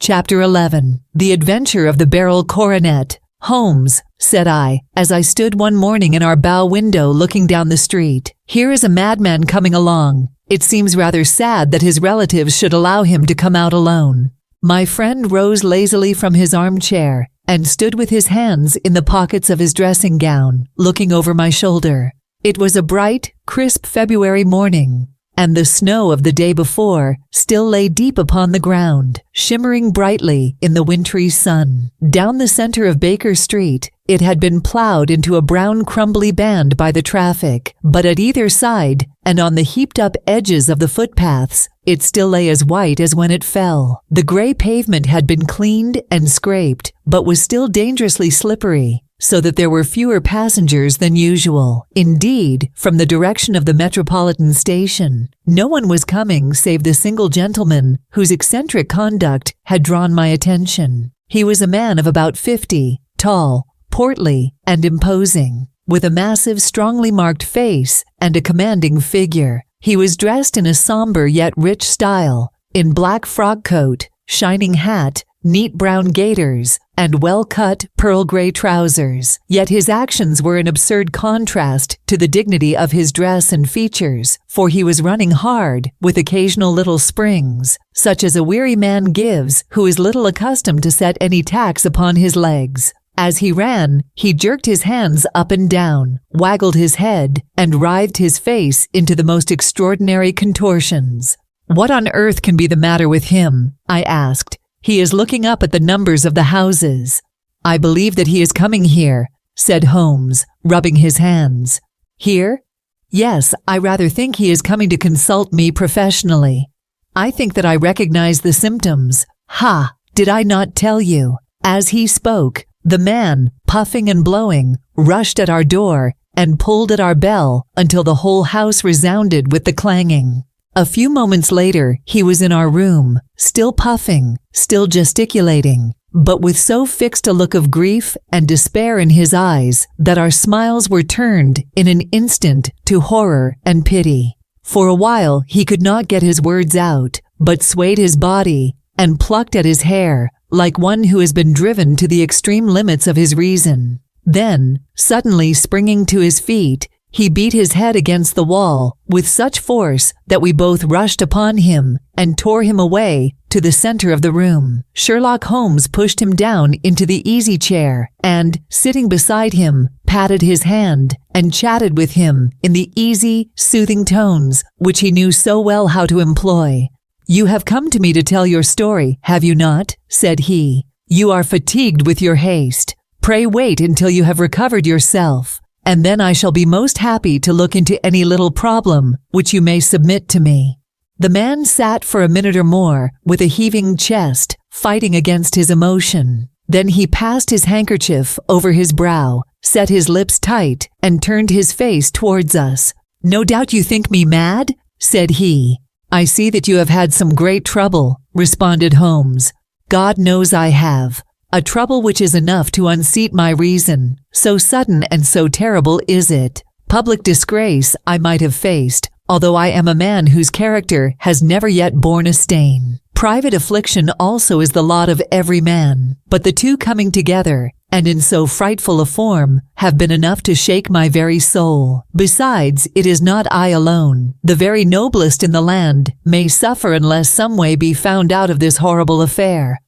Chapter 11. The Adventure of the Beryl Coronet. Holmes, said I, as I stood one morning in our bow window looking down the street, here is a madman coming along. It seems rather sad that his relatives should allow him to come out alone. My friend rose lazily from his armchair and stood with his hands in the pockets of his dressing gown, looking over my shoulder. It was a bright, crisp February morning, and the snow of the day before still lay deep upon the ground, shimmering brightly in the wintry sun. Down the center of Baker Street, it had been plowed into a brown crumbly band by the traffic, but at either side, and on the heaped-up edges of the footpaths, it still lay as white as when it fell. The gray pavement had been cleaned and scraped, but was still dangerously slippery, so that there were fewer passengers than usual. Indeed, from the direction of the Metropolitan Station, no one was coming save the single gentleman whose eccentric conduct had drawn my attention. He was a man of about 50, tall, portly, and imposing, with a massive, strongly marked face and a commanding figure. He was dressed in a somber yet rich style, in black frock coat, shining hat, neat brown gaiters, and well-cut pearl gray trousers. Yet his actions were in absurd contrast to the dignity of his dress and features, for he was running hard, with occasional little springs, such as a weary man gives who is little accustomed to set any tax upon his legs. As he ran, he jerked his hands up and down, waggled his head, and writhed his face into the most extraordinary contortions. "What on earth can be the matter with him?" I asked. "He is looking up at the numbers of the houses." "I believe that he is coming here," said Holmes, rubbing his hands. "Here? Yes, I rather think he is coming to consult me professionally. I think that I recognize the symptoms. Ha! Did I not tell you?" As he spoke, the man, puffing and blowing, rushed at our door and pulled at our bell until the whole house resounded with the clanging. A few moments later, he was in our room, still puffing, still gesticulating, but with so fixed a look of grief and despair in his eyes that our smiles were turned in an instant to horror and pity. For a while, he could not get his words out, but swayed his body and plucked at his hair like one who has been driven to the extreme limits of his reason. Then, suddenly springing to his feet, he beat his head against the wall with such force that we both rushed upon him and tore him away to the center of the room. Sherlock Holmes pushed him down into the easy chair and, sitting beside him, patted his hand and chatted with him in the easy, soothing tones which he knew so well how to employ. "You have come to me to tell your story, have you not?" said he. "You are fatigued with your haste. Pray wait until you have recovered yourself, and then I shall be most happy to look into any little problem which you may submit to me." The man sat for a minute or more with a heaving chest, fighting against his emotion. Then he passed his handkerchief over his brow, set his lips tight, and turned his face towards us. "No doubt you think me mad?" said he. "I see that you have had some great trouble," responded Holmes. "God knows I have. A trouble which is enough to unseat my reason. So sudden and so terrible is it. Public disgrace I might have faced, although I am a man whose character has never yet borne a stain. Private affliction also is the lot of every man, but the two coming together, and in so frightful a form, have been enough to shake my very soul. Besides, it is not I alone. The very noblest in the land may suffer unless some way be found out of this horrible affair."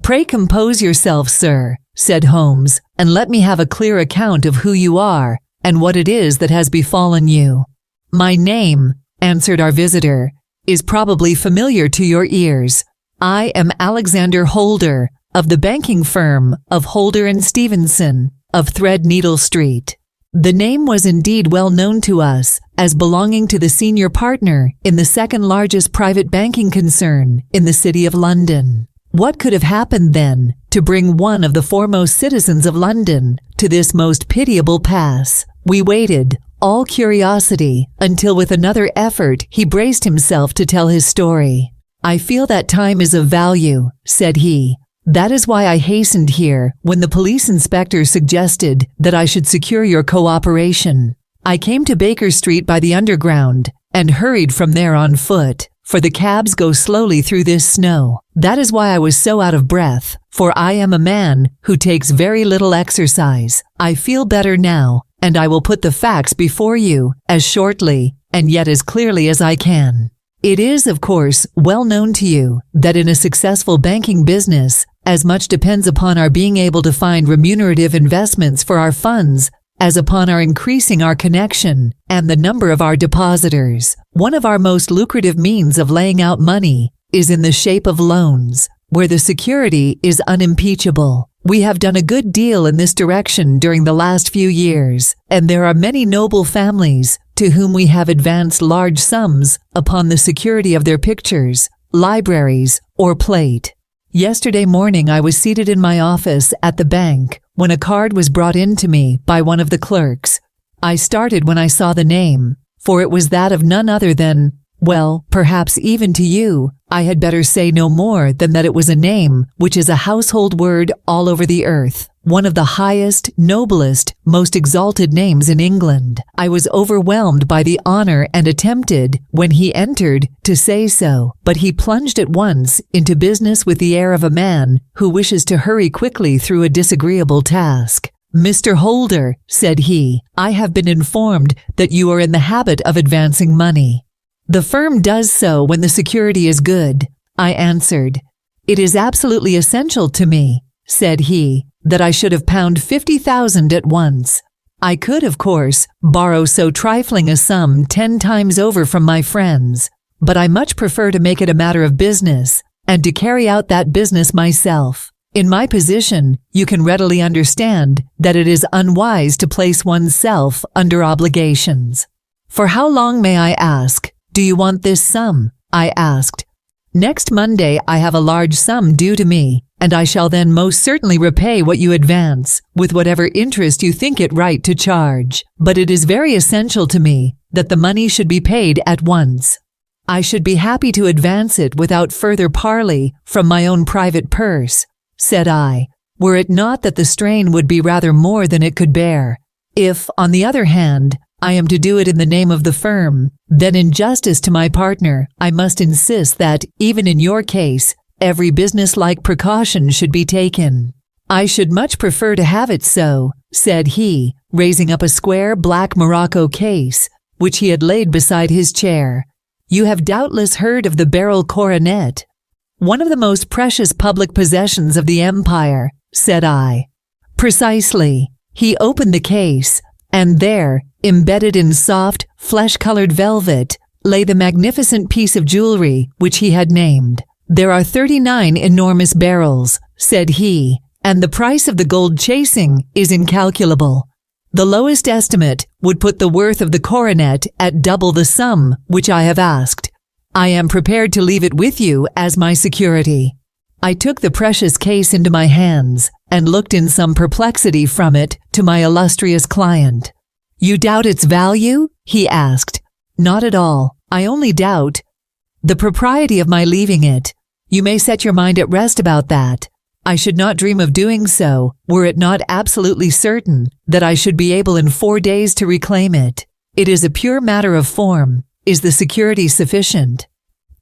"Pray compose yourself, sir," said Holmes, "and let me have a clear account of who you are and what it is that has befallen you." "My name," answered our visitor, "is probably familiar to your ears. I am Alexander Holder, of the banking firm of Holder and Stevenson, of Threadneedle Street." The name was indeed well known to us as belonging to the senior partner in the second largest private banking concern in the city of London. What could have happened then to bring one of the foremost citizens of London to this most pitiable pass? We waited, all curiosity, until with another effort he braced himself to tell his story. "I feel that time is of value," said he. "That is why I hastened here when the police inspector suggested that I should secure your cooperation. I came to Baker Street by the Underground and hurried from there on foot, for the cabs go slowly through this snow. That is why I was so out of breath, for I am a man who takes very little exercise. I feel better now, and I will put the facts before you as shortly and yet as clearly as I can. It is, of course, well known to you that in a successful banking business, as much depends upon our being able to find remunerative investments for our funds as upon our increasing our connection and the number of our depositors. One of our most lucrative means of laying out money is in the shape of loans, where the security is unimpeachable. We have done a good deal in this direction during the last few years, and there are many noble families to whom we have advanced large sums upon the security of their pictures, libraries, or plate. Yesterday morning I was seated in my office at the bank when a card was brought in to me by one of the clerks. I started when I saw the name, for it was that of none other than, well, perhaps even to you, I had better say no more than that it was a name which is a household word all over the earth, one of the highest, noblest, most exalted names in England. I was overwhelmed by the honor and attempted, when he entered, to say so, but he plunged at once into business with the air of a man who wishes to hurry quickly through a disagreeable task. "Mr. Holder," said he, "I have been informed that you are in the habit of advancing money." "The firm does so when the security is good," I answered. "It is absolutely essential to me," said he, "that I should have pound 50,000 at once. I could, of course, borrow so trifling a sum 10 times over from my friends, but I much prefer to make it a matter of business, and to carry out that business myself. In my position, you can readily understand that it is unwise to place oneself under obligations." "For how long, may I ask, do you want this sum?" I asked. "Next Monday I have a large sum due to me, and I shall then most certainly repay what you advance, with whatever interest you think it right to charge. But it is very essential to me that the money should be paid at once. I should be happy to advance it without further parley from my own private purse," said I, "were it not that the strain would be rather more than it could bear. If, on the other hand, I am to do it in the name of the firm, then in justice to my partner, I must insist that, even in your case, every business-like precaution should be taken." "I should much prefer to have it so," said he, raising up a square black morocco case, which he had laid beside his chair. "You have doubtless heard of the Beryl Coronet." "One of the most precious public possessions of the empire," said I. "Precisely." He opened the case, and there, embedded in soft, flesh-colored velvet, lay the magnificent piece of jewelry which he had named. "There are 39 enormous barrels," said he, "and the price of the gold chasing is incalculable. The lowest estimate would put the worth of the coronet at double the sum which I have asked. I am prepared to leave it with you as my security." I took the precious case into my hands and looked in some perplexity from it to my illustrious client. "You doubt its value?" he asked. "Not at all. I only doubt the propriety of my leaving it. You may set your mind at rest about that. I should not dream of doing so, were it not absolutely certain that I should be able in 4 days to reclaim it. It is a pure matter of form. Is the security sufficient?"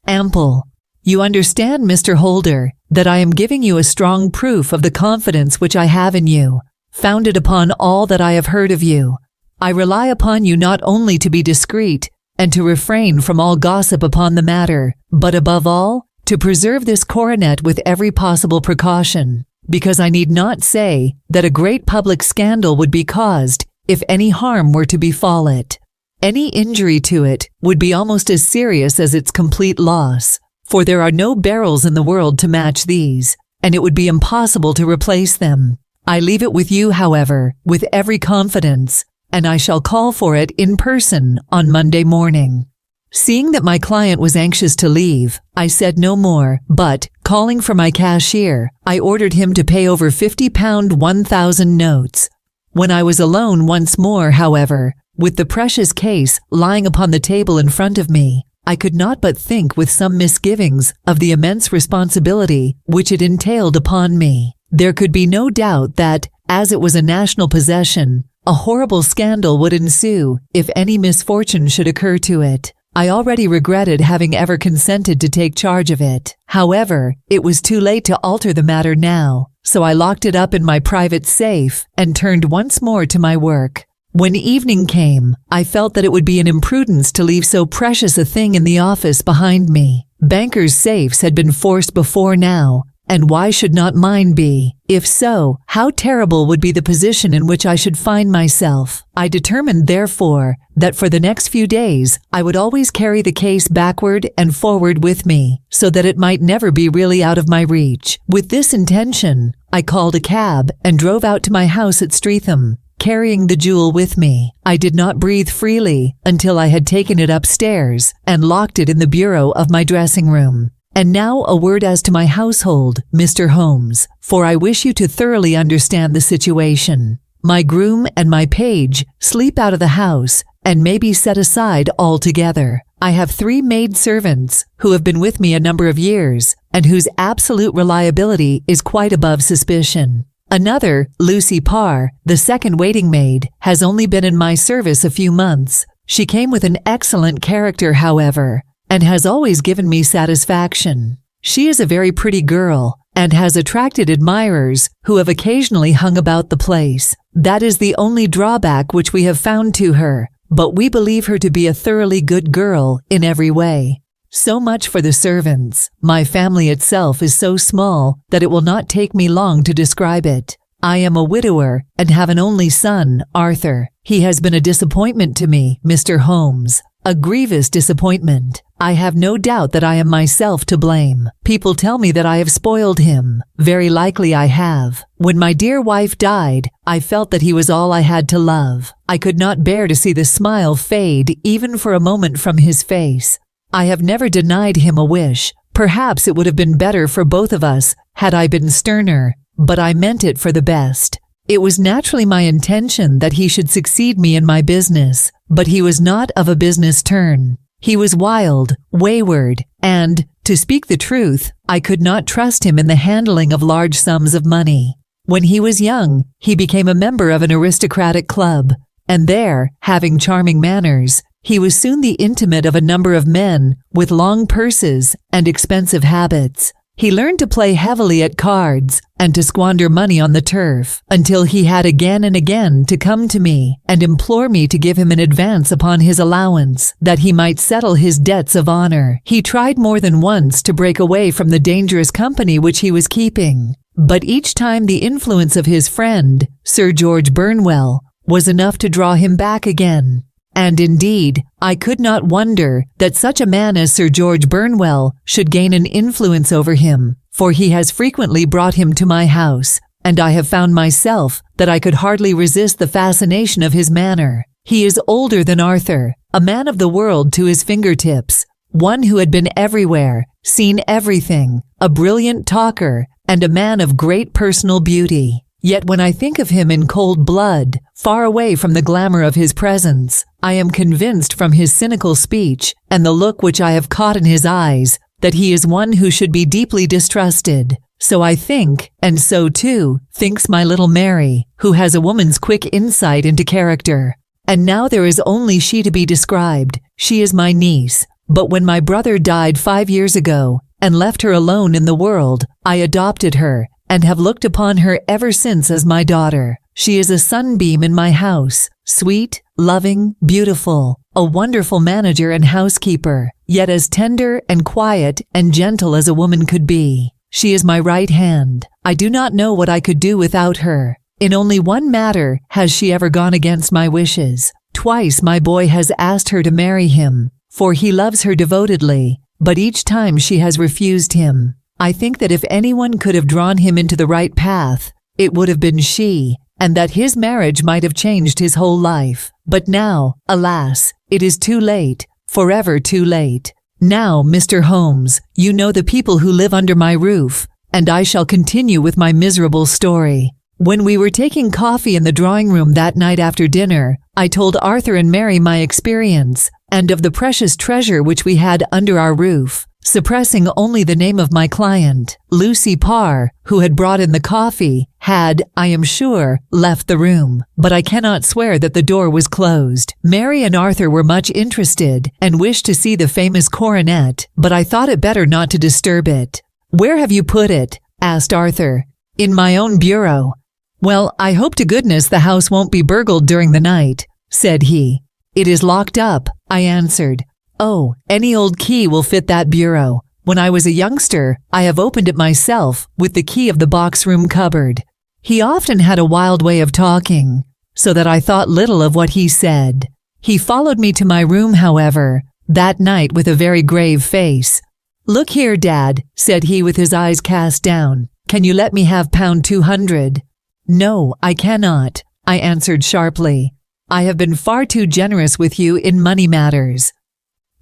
"Ample. You understand, Mr. Holder, that I am giving you a strong proof of the confidence which I have in you, founded upon all that I have heard of you. I rely upon you not only to be discreet and to refrain from all gossip upon the matter, but above all, to preserve this coronet with every possible precaution, because I need not say that a great public scandal would be caused if any harm were to befall it. Any injury to it would be almost as serious as its complete loss, for there are no barrels in the world to match these, and it would be impossible to replace them. I leave it with you, however, with every confidence, and I shall call for it in person on Monday morning." Seeing that my client was anxious to leave, I said no more, but, calling for my cashier, I ordered him to pay over £50 1,000 notes. When I was alone once more, however, with the precious case lying upon the table in front of me, I could not but think with some misgivings of the immense responsibility which it entailed upon me. There could be no doubt that, as it was a national possession, a horrible scandal would ensue if any misfortune should occur to it. I already regretted having ever consented to take charge of it. However, it was too late to alter the matter now, so I locked it up in my private safe and turned once more to my work. When evening came, I felt that it would be an imprudence to leave so precious a thing in the office behind me. Bankers' safes had been forced before now, and why should not mine be? If so, how terrible would be the position in which I should find myself. I determined, therefore, that for the next few days I would always carry the case backward and forward with me, so that it might never be really out of my reach. With this intention, I called a cab and drove out to my house at Streatham, carrying the jewel with me. I did not breathe freely until I had taken it upstairs and locked it in the bureau of my dressing room. And now a word as to my household, Mr. Holmes, for I wish you to thoroughly understand the situation. My groom and my page sleep out of the house and may be set aside altogether. I have 3 maid servants who have been with me a number of years and whose absolute reliability is quite above suspicion. Another, Lucy Parr, the second waiting maid, has only been in my service a few months. She came with an excellent character, however, and has always given me satisfaction. She is a very pretty girl and has attracted admirers who have occasionally hung about the place. That is the only drawback which we have found to her, but we believe her to be a thoroughly good girl in every way. So much for the servants. My family itself is so small that it will not take me long to describe it. I am a widower and have an only son, Arthur. He has been a disappointment to me, Mr. Holmes. A grievous disappointment. I have no doubt that I am myself to blame. People tell me that I have spoiled him. Very likely I have. When my dear wife died, I felt that he was all I had to love. I could not bear to see the smile fade even for a moment from his face. I have never denied him a wish. Perhaps it would have been better for both of us had I been sterner, but I meant it for the best. It was naturally my intention that he should succeed me in my business, but he was not of a business turn. He was wild, wayward, and, to speak the truth, I could not trust him in the handling of large sums of money. When he was young, he became a member of an aristocratic club, and there, having charming manners, he was soon the intimate of a number of men with long purses and expensive habits. He learned to play heavily at cards and to squander money on the turf, until he had again and again to come to me and implore me to give him an advance upon his allowance, that he might settle his debts of honor. He tried more than once to break away from the dangerous company which he was keeping, but each time the influence of his friend, Sir George Burnwell, was enough to draw him back again. And indeed, I could not wonder that such a man as Sir George Burnwell should gain an influence over him, for he has frequently brought him to my house, and I have found myself that I could hardly resist the fascination of his manner. He is older than Arthur, a man of the world to his fingertips, one who had been everywhere, seen everything, a brilliant talker, and a man of great personal beauty. Yet when I think of him in cold blood, far away from the glamour of his presence, I am convinced from his cynical speech and the look which I have caught in his eyes that he is one who should be deeply distrusted. So I think, and so too thinks my little Mary, who has a woman's quick insight into character. And now there is only she to be described. She is my niece. But when my brother died 5 years ago and left her alone in the world, I adopted her and have looked upon her ever since as my daughter. She is a sunbeam in my house, sweet, loving, beautiful, a wonderful manager and housekeeper, yet as tender and quiet and gentle as a woman could be. She is my right hand. I do not know what I could do without her. In only one matter has she ever gone against my wishes. Twice my boy has asked her to marry him, for he loves her devotedly, but each time she has refused him. I think that if anyone could have drawn him into the right path, it would have been she, and that his marriage might have changed his whole life. But now, alas, it is too late, forever too late. Now, Mr. Holmes, you know the people who live under my roof, and I shall continue with my miserable story. When we were taking coffee in the drawing room that night after dinner, I told Arthur and Mary my experience, and of the precious treasure which we had under our roof. Suppressing only the name of my client, Lucy Parr, who had brought in the coffee, had, I am sure, left the room, but I cannot swear that the door was closed. Mary and Arthur were much interested and wished to see the famous coronet, but I thought it better not to disturb it. "Where have you put it?" asked Arthur. "In my own bureau." "Well, I hope to goodness the house won't be burgled during the night," said he. "It is locked up," I answered. "Oh, any old key will fit that bureau. When I was a youngster, I have opened it myself with the key of the box-room cupboard." He often had a wild way of talking, so that I thought little of what he said. He followed me to my room, however, that night with a very grave face. "Look here, Dad," said he with his eyes cast down. "Can you let me have £200? "No, I cannot," I answered sharply. "I have been far too generous with you in money matters."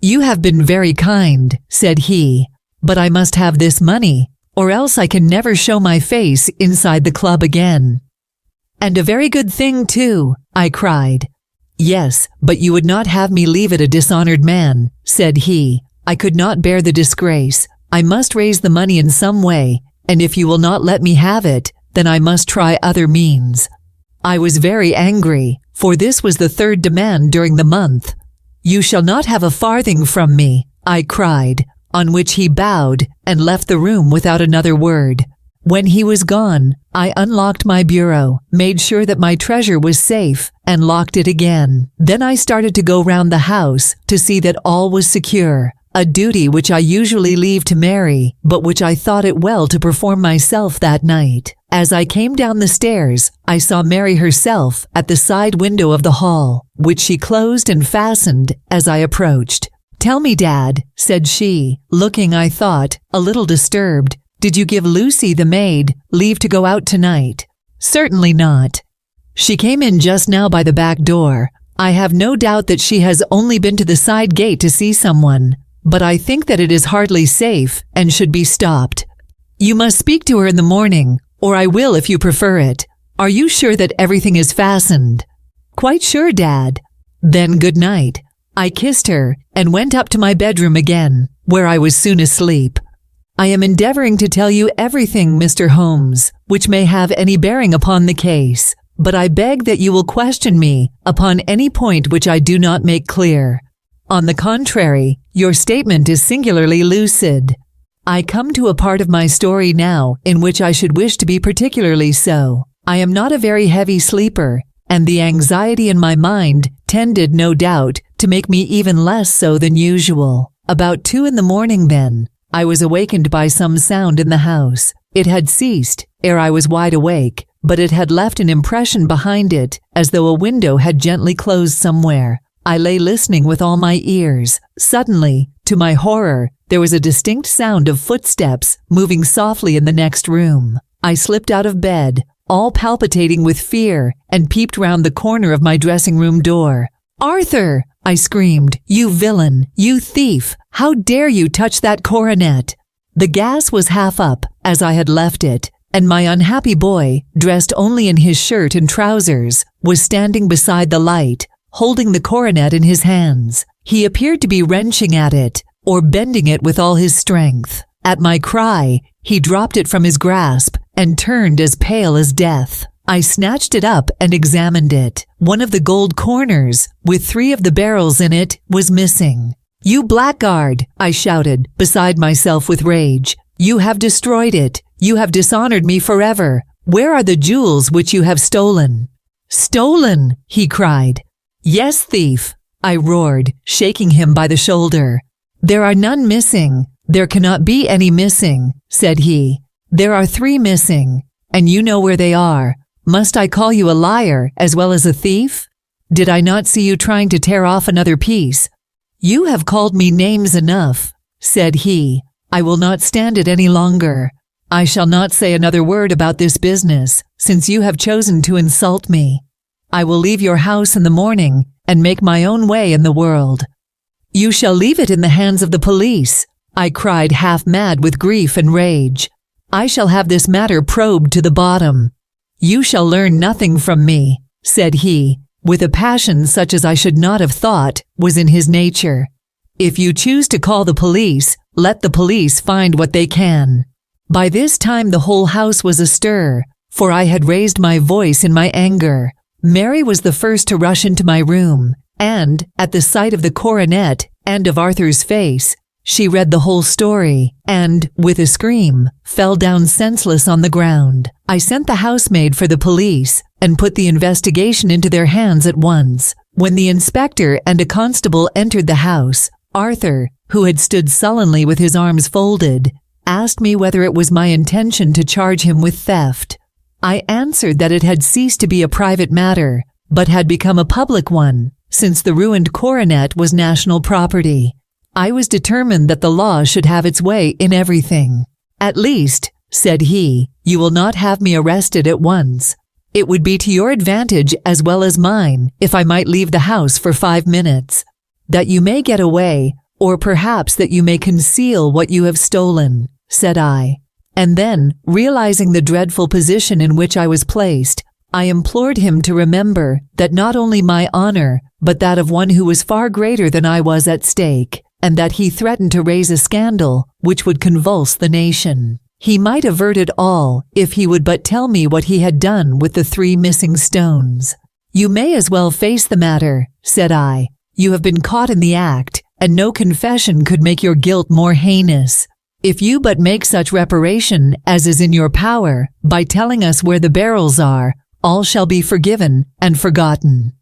"You have been very kind," said he, "but I must have this money, or else I can never show my face inside the club again." "And a very good thing, too," I cried. "Yes, but you would not have me leave it a dishonored man," said he. "I could not bear the disgrace. I must raise the money in some way, and if you will not let me have it, then I must try other means." I was very angry, for this was the third demand during the month. "You shall not have a farthing from me," I cried, on which he bowed and left the room without another word. When he was gone, I unlocked my bureau, made sure that my treasure was safe, and locked it again. Then I started to go round the house to see that all was secure, a duty which I usually leave to Mary, but which I thought it well to perform myself that night. As I came down the stairs, I saw Mary herself at the side window of the hall, which she closed and fastened as I approached. "Tell me, Dad," said she, looking, I thought, a little disturbed, "did you give Lucy, the maid, leave to go out tonight?" "Certainly not. She came in just now by the back door. I have no doubt that she has only been to the side gate to see someone, but I think that it is hardly safe and should be stopped. You must speak to her in the morning, or I will if you prefer it. Are you sure that everything is fastened?" "Quite sure, Dad." "Then good night." I kissed her and went up to my bedroom again, where I was soon asleep. I am endeavoring to tell you everything, Mr. Holmes, which may have any bearing upon the case, but I beg that you will question me upon any point which I do not make clear. On the contrary, your statement is singularly lucid. I come to a part of my story now in which I should wish to be particularly so. I am not a very heavy sleeper, and the anxiety in my mind tended, no doubt, to make me even less so than usual. About 2 in the morning then, I was awakened by some sound in the house. It had ceased ere I was wide awake, but it had left an impression behind it as though a window had gently closed somewhere. I lay listening with all my ears. Suddenly, to my horror, there was a distinct sound of footsteps moving softly in the next room. I slipped out of bed, all palpitating with fear, and peeped round the corner of my dressing-room door. "Arthur!" I screamed. "You villain! You thief! How dare you touch that coronet?" The gas was half up, as I had left it, and my unhappy boy, dressed only in his shirt and trousers, was standing beside the light, holding the coronet in his hands. He appeared to be wrenching at it, or bending it with all his strength. At my cry, he dropped it from his grasp and turned as pale as death. I snatched it up and examined it. One of the gold corners, with 3 of the barrels in it, was missing. "You blackguard!" I shouted, beside myself with rage. "You have destroyed it. You have dishonored me forever. Where are the jewels which you have stolen?" "Stolen!" he cried. "Yes, thief!" I roared, shaking him by the shoulder. "There are none missing. There cannot be any missing," said he. "There are 3 missing, and you know where they are. Must I call you a liar as well as a thief? Did I not see you trying to tear off another piece?" "You have called me names enough," said he. "I will not stand it any longer. I shall not say another word about this business, since you have chosen to insult me. I will leave your house in the morning and make my own way in the world." "You shall leave it in the hands of the police," I cried, half mad with grief and rage. "I shall have this matter probed to the bottom." "You shall learn nothing from me," said he, with a passion such as I should not have thought was in his nature. If you choose to call the police, let the police find what they can." By this time the whole house was astir, for I had raised my voice in my anger. Mary was the first to rush into my room, and, at the sight of the coronet and of Arthur's face, she read the whole story and, with a scream, fell down senseless on the ground. I sent the housemaid for the police and put the investigation into their hands at once. When the inspector and a constable entered the house, Arthur, who had stood sullenly with his arms folded, asked me whether it was my intention to charge him with theft. I answered that it had ceased to be a private matter, but had become a public one, since the ruined coronet was national property. I was determined that the law should have its way in everything. "At least," said he, "you will not have me arrested at once. It would be to your advantage as well as mine if I might leave the house for 5 minutes, that you may get away, or perhaps that you may conceal what you have stolen," said I. And then, realizing the dreadful position in which I was placed, I implored him to remember that not only my honor, but that of one who was far greater than I was at stake, and that he threatened to raise a scandal which would convulse the nation. He might avert it all if he would but tell me what he had done with the 3 missing stones. "You may as well face the matter," said I. "You have been caught in the act, and no confession could make your guilt more heinous. If you but make such reparation as is in your power by telling us where the barrels are, all shall be forgiven and forgotten."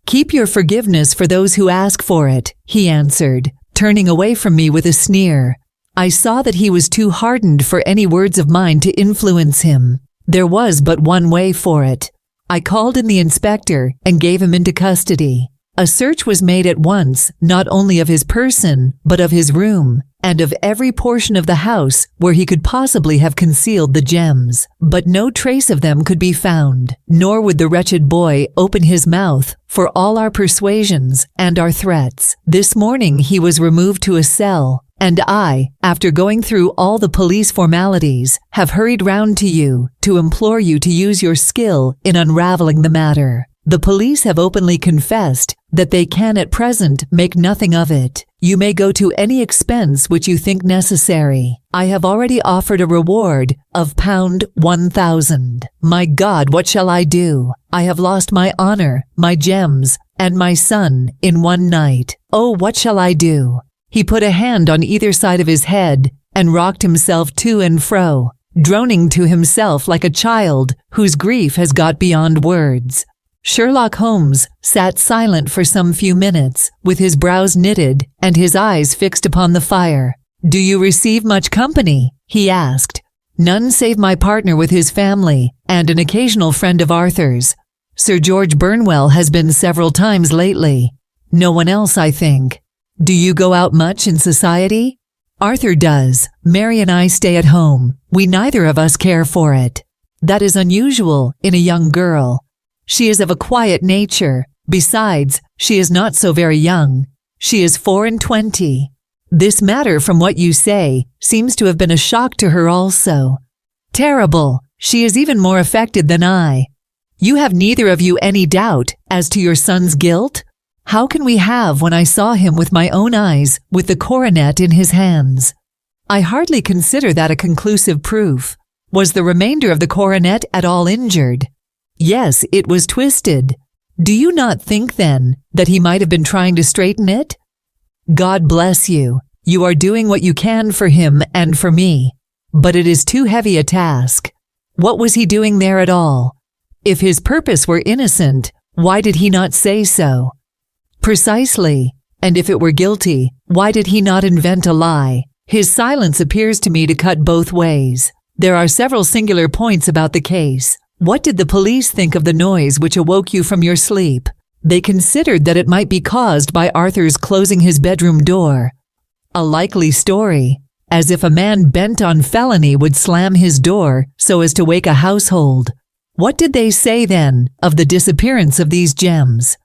"Keep your forgiveness for those who ask for it," he answered, turning away from me with a sneer. I saw that he was too hardened for any words of mine to influence him. There was but one way for it. I called in the inspector and gave him into custody. A search was made at once, not only of his person, but of his room, and of every portion of the house where he could possibly have concealed the gems. But no trace of them could be found, nor would the wretched boy open his mouth for all our persuasions and our threats. This morning he was removed to a cell, and I, after going through all the police formalities, have hurried round to you to implore you to use your skill in unraveling the matter. The police have openly confessed that they can at present make nothing of it. You may go to any expense which you think necessary. I have already offered a reward of £1,000. My God, what shall I do? I have lost my honor, my gems, and my son in one night. Oh, what shall I do? He put a hand on either side of his head and rocked himself to and fro, droning to himself like a child whose grief has got beyond words. Sherlock Holmes sat silent for some few minutes, with his brows knitted and his eyes fixed upon the fire. "Do you receive much company?" he asked. "None save my partner with his family, and an occasional friend of Arthur's. Sir George Burnwell has been several times lately. No one else, I think. Do you go out much in society?" "Arthur does. Mary and I stay at home. We neither of us care for it." "That is unusual in a young girl. She is of a quiet nature. Besides, she is not so very young. She is 24. This matter, from what you say, seems to have been a shock to her also." "Terrible. She is even more affected than I." "You have neither of you any doubt as to your son's guilt?" "How can we have when I saw him with my own eyes with the coronet in his hands?" "I hardly consider that a conclusive proof. Was the remainder of the coronet at all injured?" "Yes, it was twisted." "Do you not think, then, that he might have been trying to straighten it?" "God bless you. You are doing what you can for him and for me. But it is too heavy a task. What was he doing there at all? If his purpose were innocent, why did he not say so?" "Precisely. And if it were guilty, why did he not invent a lie? His silence appears to me to cut both ways. There are several singular points about the case. What did the police think of the noise which awoke you from your sleep? They considered that it might be caused by Arthur's closing his bedroom door. A likely story, as if a man bent on felony would slam his door so as to wake a household. What did they say then of the disappearance of these gems?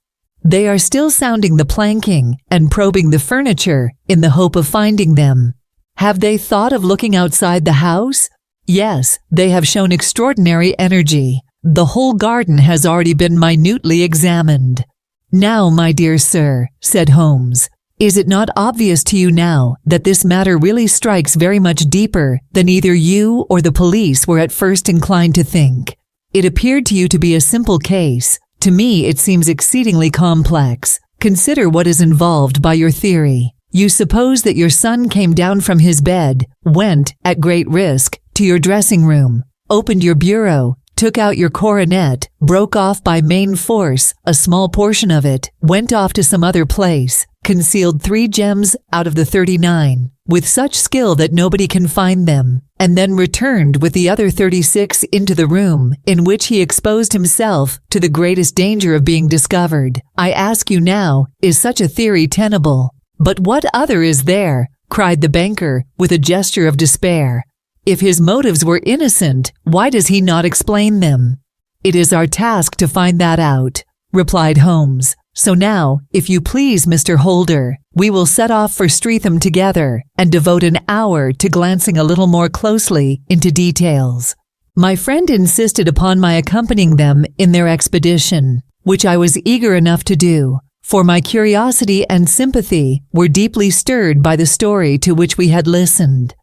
They are still sounding the planking and probing the furniture in the hope of finding them. Have they thought of looking outside the house? Yes, they have shown extraordinary energy. The whole garden has already been minutely examined. "Now, my dear sir," said Holmes, Is it not obvious to you now that this matter really strikes very much deeper than either you or the police were at first inclined to think? It appeared to you to be a simple case. To me, it seems exceedingly complex. Consider what is involved by your theory. You suppose that your son came down from his bed, went, at great risk, to your dressing room, opened your bureau, took out your coronet, broke off by main force a small portion of it, went off to some other place, concealed 3 gems out of the 39, with such skill that nobody can find them, and then returned with the other 36 into the room in which he exposed himself to the greatest danger of being discovered. I ask you now, is such a theory tenable? But what other is there? Cried the banker with a gesture of despair. If his motives were innocent, why does he not explain them? It is our task to find that out, replied Holmes. So now, if you please, Mr. Holder, we will set off for Streatham together and devote an hour to glancing a little more closely into details. My friend insisted upon my accompanying them in their expedition, which I was eager enough to do, for my curiosity and sympathy were deeply stirred by the story to which we had listened.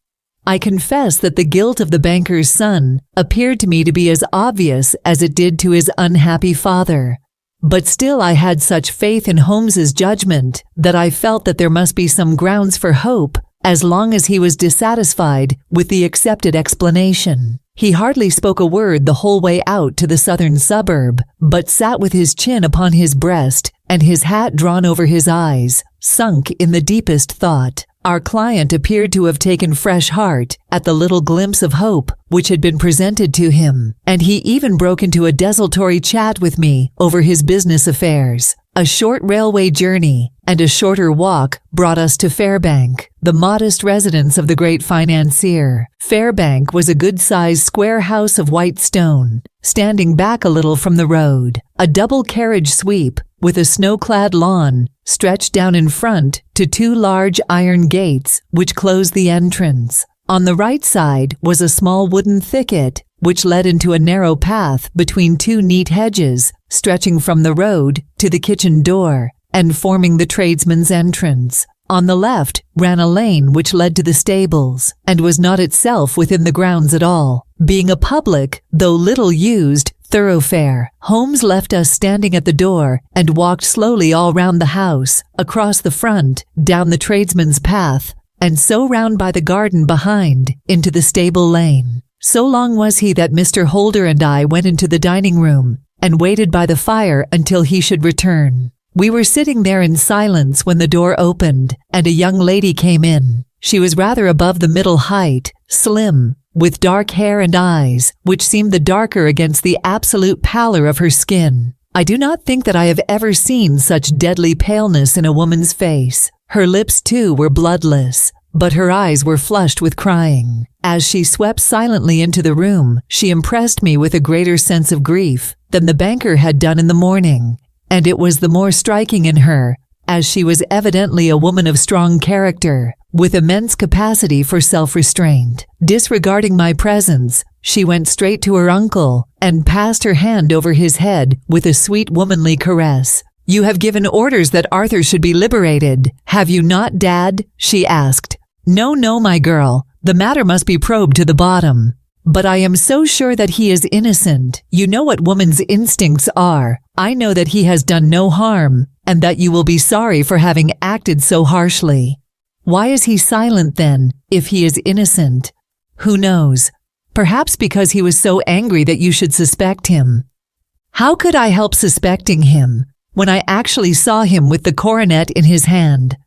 I confess that the guilt of the banker's son appeared to me to be as obvious as it did to his unhappy father. But still I had such faith in Holmes's judgment that I felt that there must be some grounds for hope as long as he was dissatisfied with the accepted explanation. He hardly spoke a word the whole way out to the southern suburb, but sat with his chin upon his breast and his hat drawn over his eyes, sunk in the deepest thought. Our client appeared to have taken fresh heart at the little glimpse of hope which had been presented to him, and he even broke into a desultory chat with me over his business affairs. A short railway journey and a shorter walk brought us to Fairbank, the modest residence of the great financier. Fairbank was a good-sized square house of white stone, standing back a little from the road. A double-carriage sweep with a snow-clad lawn stretched down in front to 2 large iron gates which closed the entrance. On the right side was a small wooden thicket which led into a narrow path between 2 neat hedges stretching from the road to the kitchen door and forming the tradesman's entrance. On the left ran a lane which led to the stables and was not itself within the grounds at all, being a public, though little used, thoroughfare. Holmes left us standing at the door and walked slowly all round the house, across the front, down the tradesman's path, and so round by the garden behind into the stable lane. So long was he that Mr. Holder and I went into the dining room and waited by the fire until he should return. We were sitting there in silence when the door opened and a young lady came in. She was rather above the middle height, slim, with dark hair and eyes, which seemed the darker against the absolute pallor of her skin. I do not think that I have ever seen such deadly paleness in a woman's face. Her lips, too, were bloodless, but her eyes were flushed with crying. As she swept silently into the room, she impressed me with a greater sense of grief than the banker had done in the morning, and it was the more striking in her, as she was evidently a woman of strong character, with immense capacity for self-restraint. Disregarding my presence, she went straight to her uncle and passed her hand over his head with a sweet womanly caress. "You have given orders that Arthur should be liberated, have you not, Dad?" she asked. No, my girl. The matter must be probed to the bottom. But I am so sure that he is innocent. You know what woman's instincts are. I know that he has done no harm, and that you will be sorry for having acted so harshly. Why is he silent then, if he is innocent? Who knows? Perhaps because he was so angry that you should suspect him. How could I help suspecting him, when I actually saw him with the coronet in his hand?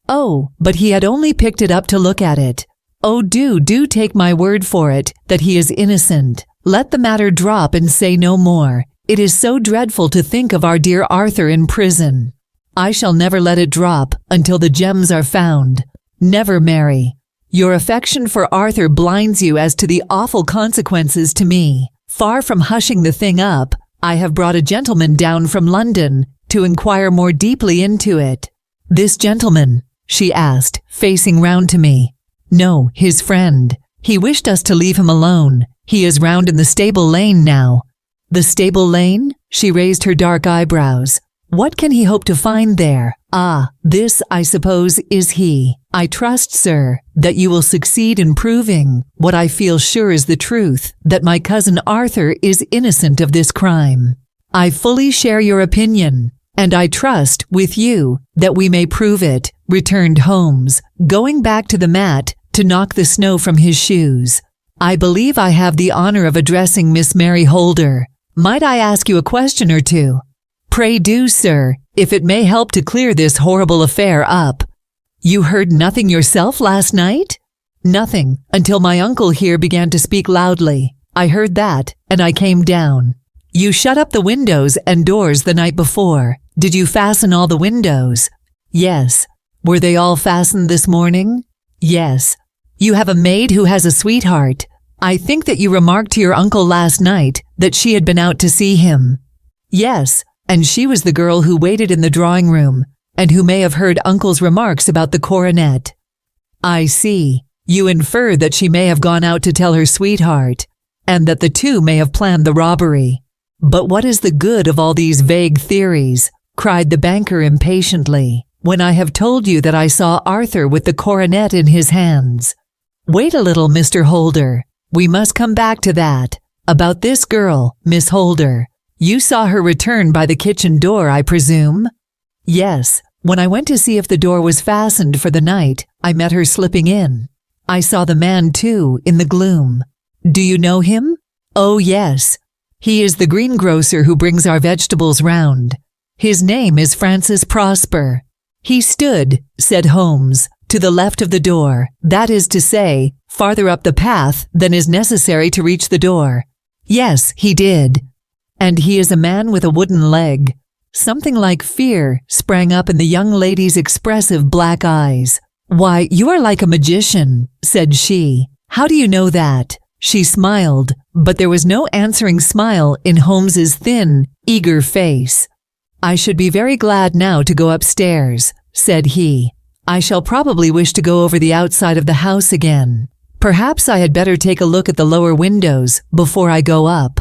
Oh, but he had only picked it up to look at it. Oh, do take my word for it that he is innocent. Let the matter drop and say no more. It is so dreadful to think of our dear Arthur in prison. I shall never let it drop until the gems are found. Never, Mary. Your affection for Arthur blinds you as to the awful consequences to me. Far from hushing the thing up, I have brought a gentleman down from London to inquire more deeply into it. This gentleman, she asked, facing round to me. No, his friend. He wished us to leave him alone. He is round in the stable lane now. The stable lane? She raised her dark eyebrows. What can he hope to find there? Ah, this, I suppose, is he. I trust, sir, that you will succeed in proving what I feel sure is the truth, that my cousin Arthur is innocent of this crime. I fully share your opinion, and I trust, with you, that we may prove it, returned Holmes, going back to the mat to knock the snow from his shoes. I believe I have the honor of addressing Miss Mary Holder. Might I ask you a question or two? Pray do, sir, if it may help to clear this horrible affair up. You heard nothing yourself last night? Nothing, until my uncle here began to speak loudly. I heard that, and I came down. You shut up the windows and doors the night before. Did you fasten all the windows? Yes. Were they all fastened this morning? Yes. You have a maid who has a sweetheart. I think that you remarked to your uncle last night that she had been out to see him. Yes, and she was the girl who waited in the drawing room, and who may have heard uncle's remarks about the coronet. I see. You infer that she may have gone out to tell her sweetheart, and that the two may have planned the robbery. But what is the good of all these vague theories? Cried the banker impatiently, when I have told you that I saw Arthur with the coronet in his hands. Wait a little, Mr. Holder. We must come back to that. About this girl, Miss Holder. You saw her return by the kitchen door, I presume? Yes. When I went to see if the door was fastened for the night, I met her slipping in. I saw the man, too, in the gloom. Do you know him? Oh, yes. He is the greengrocer who brings our vegetables round. His name is Francis Prosper. He stood, said Holmes, to the left of the door, that is to say, farther up the path than is necessary to reach the door. Yes, he did. And he is a man with a wooden leg. Something like fear sprang up in the young lady's expressive black eyes. Why, you are like a magician, said she. How do you know that? She smiled, but there was no answering smile in Holmes's thin, eager face. I should be very glad now to go upstairs, said he. I shall probably wish to go over the outside of the house again. Perhaps I had better take a look at the lower windows before I go up.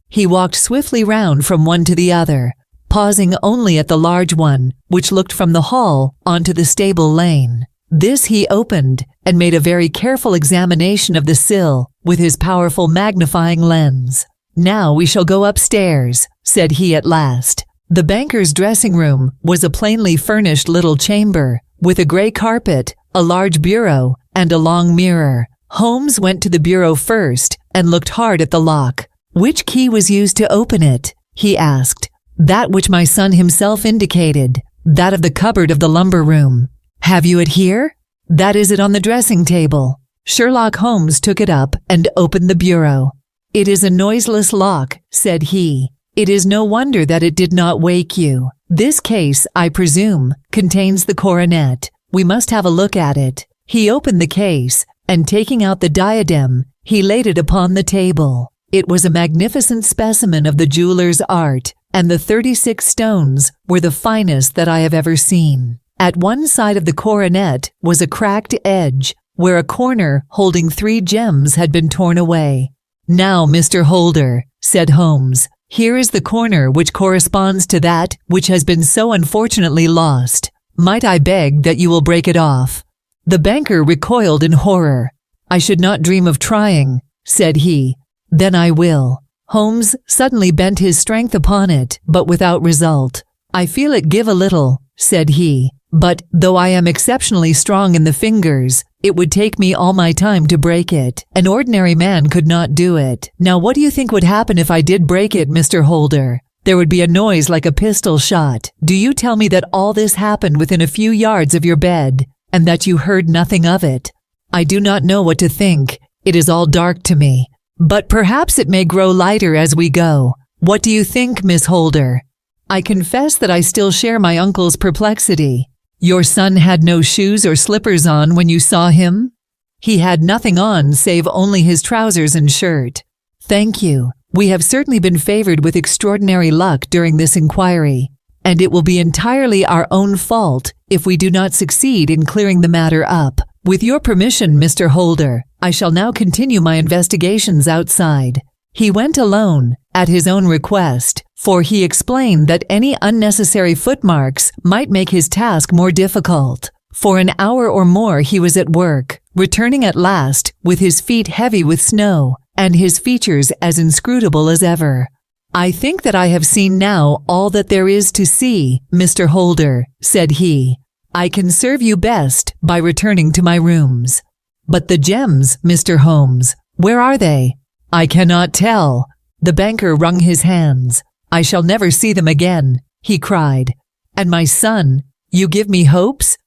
He walked swiftly round from one to the other, pausing only at the large one, which looked from the hall onto the stable lane. This he opened and made a very careful examination of the sill with his powerful magnifying lens. Now we shall go upstairs, said he at last. The banker's dressing room was a plainly furnished little chamber, with a gray carpet, a large bureau, and a long mirror. Holmes went to the bureau first and looked hard at the lock. Which key was used to open it? He asked. That which my son himself indicated, that of the cupboard of the lumber room. Have you it here? That is it on the dressing table. Sherlock Holmes took it up and opened the bureau. It is a noiseless lock, said he. It is no wonder that it did not wake you. This case, I presume, contains the coronet. We must have a look at it. He opened the case, and taking out the diadem, he laid it upon the table. It was a magnificent specimen of the jeweler's art, and the 36 stones were the finest that I have ever seen. At one side of the coronet was a cracked edge, where a corner holding 3 gems had been torn away. Now, Mr. Holder, said Holmes, here is the corner which corresponds to that which has been so unfortunately lost. Might I beg that you will break it off? The banker recoiled in horror. I should not dream of trying, said he. Then I will. Holmes suddenly bent his strength upon it, but without result. I feel it give a little, said he, but though I am exceptionally strong in the fingers, it would take me all my time to break it. An ordinary man could not do it. Now what do you think would happen if I did break it, Mr. Holder? There would be a noise like a pistol shot. Do you tell me that all this happened within a few yards of your bed, and that you heard nothing of it? I do not know what to think. It is all dark to me. But perhaps it may grow lighter as we go. What do you think, Miss Holder? I confess that I still share my uncle's perplexity. Your son had no shoes or slippers on when you saw him? He had nothing on save only his trousers and shirt. Thank you. We have certainly been favored with extraordinary luck during this inquiry, and it will be entirely our own fault if we do not succeed in clearing the matter up. With your permission, Mr. Holder, I shall now continue my investigations outside. He went alone, at his own request, for he explained that any unnecessary footmarks might make his task more difficult. For an hour or more he was at work, returning at last with his feet heavy with snow and his features as inscrutable as ever. "I think that I have seen now all that there is to see, Mr. Holder," said he. "I can serve you best by returning to my rooms." "But the gems, Mr. Holmes, where are they?" "I cannot tell." The banker wrung his hands. "I shall never see them again," he cried. "And my son, you give me hopes?"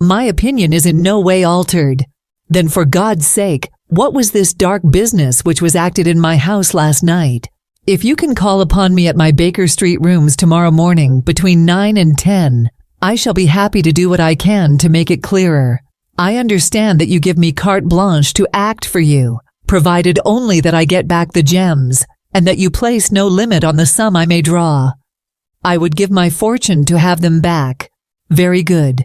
"My opinion is in no way altered." "Then for God's sake, what was this dark business which was acted in my house last night? If you can call upon me at my Baker Street rooms tomorrow morning between 9 and 10, I shall be happy to do what I can to make it clearer. I understand that you give me carte blanche to act for you, provided only that I get back the gems, and that you place no limit on the sum I may draw." "I would give my fortune to have them back." "Very good.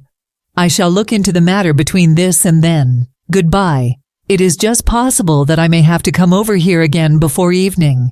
I shall look into the matter between this and then. Goodbye. It is just possible that I may have to come over here again before evening."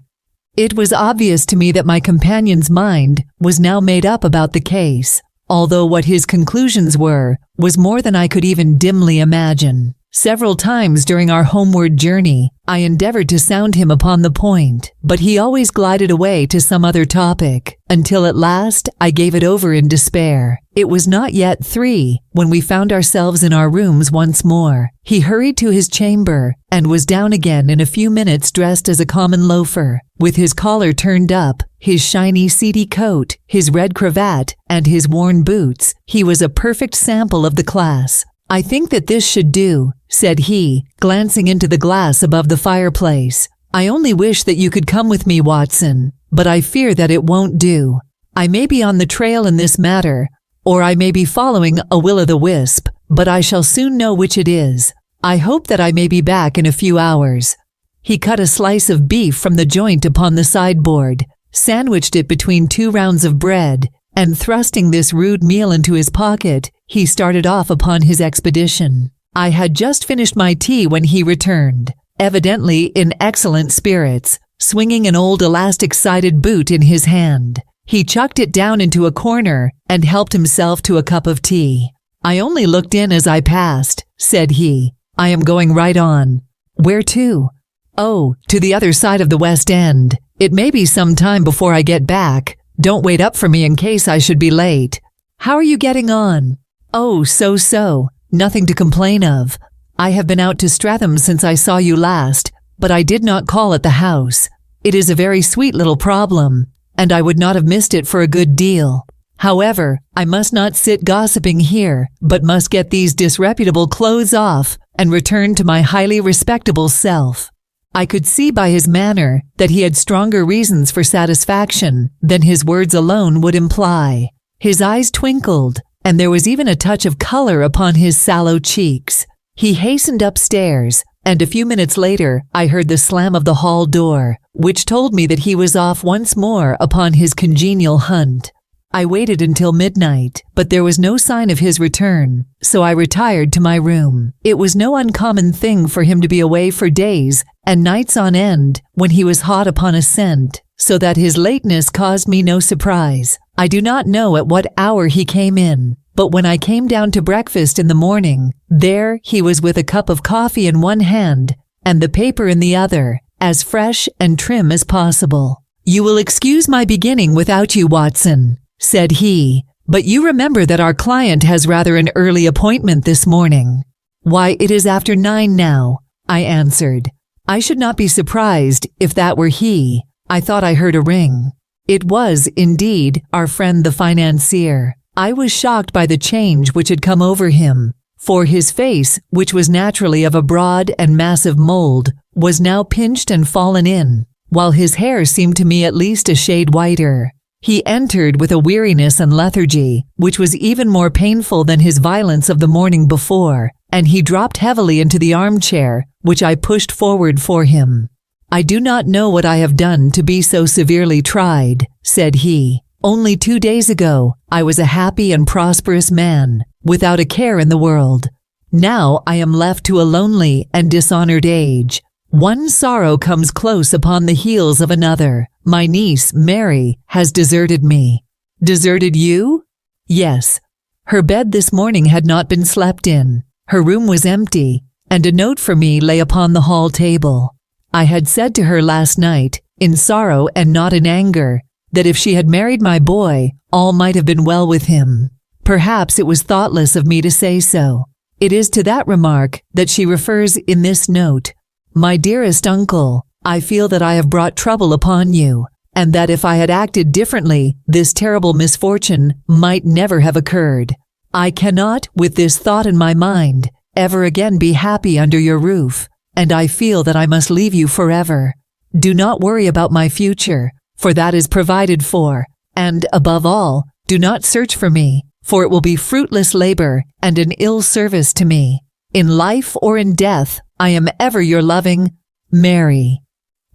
It was obvious to me that my companion's mind was now made up about the case, although what his conclusions were was more than I could even dimly imagine. Several times during our homeward journey, I endeavored to sound him upon the point, but he always glided away to some other topic, until at last I gave it over in despair. It was not yet 3 when we found ourselves in our rooms once more. He hurried to his chamber and was down again in a few minutes dressed as a common loafer, with his collar turned up, his shiny seedy coat, his red cravat, and his worn boots. He was a perfect sample of the class. "I think that this should do," said he, glancing into the glass above the fireplace. "I only wish that you could come with me, Watson, but I fear that it won't do. I may be on the trail in this matter, or I may be following a will-o'-the-wisp, but I shall soon know which it is. I hope that I may be back in a few hours." He cut a slice of beef from the joint upon the sideboard, sandwiched it between 2 rounds of bread, and thrusting this rude meal into his pocket, he started off upon his expedition. I had just finished my tea when he returned, evidently in excellent spirits, swinging an old elastic-sided boot in his hand. He chucked it down into a corner and helped himself to a cup of tea. "I only looked in as I passed," said he. "I am going right on." "Where to?" "Oh, to the other side of the West End. It may be some time before I get back. Don't wait up for me in case I should be late." "How are you getting on?" "Oh, so. Nothing to complain of. I have been out to Streatham since I saw you last, but I did not call at the house. It is a very sweet little problem, and I would not have missed it for a good deal. However, I must not sit gossiping here, but must get these disreputable clothes off and return to my highly respectable self." I could see by his manner that he had stronger reasons for satisfaction than his words alone would imply. His eyes twinkled, and there was even a touch of color upon his sallow cheeks. He hastened upstairs, and a few minutes later I heard the slam of the hall door, which told me that he was off once more upon his congenial hunt. I waited until midnight, but there was no sign of his return, so I retired to my room. It was no uncommon thing for him to be away for days and nights on end when he was hot upon a scent, so that his lateness caused me no surprise. I do not know at what hour he came in, but when I came down to breakfast in the morning, there he was with a cup of coffee in one hand and the paper in the other, as fresh and trim as possible. "You will excuse my beginning without you, Watson," said he, "but you remember that our client has rather an early appointment this morning." "Why, it is after 9 now," I answered. "I should not be surprised if that were he. I thought I heard a ring." It was, indeed, our friend the financier. I was shocked by the change which had come over him, for his face, which was naturally of a broad and massive mold, was now pinched and fallen in, while his hair seemed to me at least a shade whiter. He entered with a weariness and lethargy, which was even more painful than his violence of the morning before, and he dropped heavily into the armchair, which I pushed forward for him. "I do not know what I have done to be so severely tried," said he. "Only 2 days ago, I was a happy and prosperous man, without a care in the world. Now I am left to a lonely and dishonored age. One sorrow comes close upon the heels of another. My niece, Mary, has deserted me. Deserted you? Yes. Her bed this morning had not been slept in. Her room was empty, and a note for me lay upon the hall table. I had said to her last night, in sorrow and not in anger, that if she had married my boy, all might have been well with him. Perhaps it was thoughtless of me to say so. It is to that remark that she refers in this note. My dearest uncle, I feel that I have brought trouble upon you, and that if I had acted differently, this terrible misfortune might never have occurred. I cannot, with this thought in my mind, ever again be happy under your roof, and I feel that I must leave you forever. Do not worry about my future, for that is provided for, and, above all, do not search for me, for it will be fruitless labor and an ill service to me. In life or in death, I am ever your loving, Mary.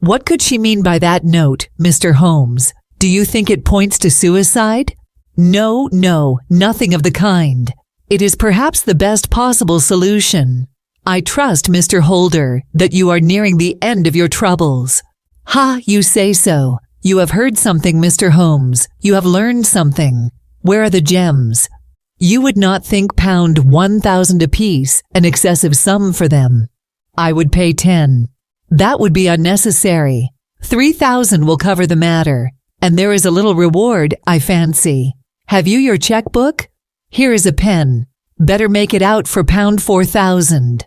What could she mean by that note, Mr. Holmes? Do you think it points to suicide? No, nothing of the kind. It is perhaps the best possible solution. I trust, Mr. Holder, that you are nearing the end of your troubles. Ha, you say so. You have heard something, Mr. Holmes. You have learned something. Where are the gems? You would not think pound 1,000 apiece an excessive sum for them. I would pay 10. That would be unnecessary. 3,000 will cover the matter, and there is a little reward, I fancy. Have you your checkbook? Here is a pen. Better make it out for pound 4,000.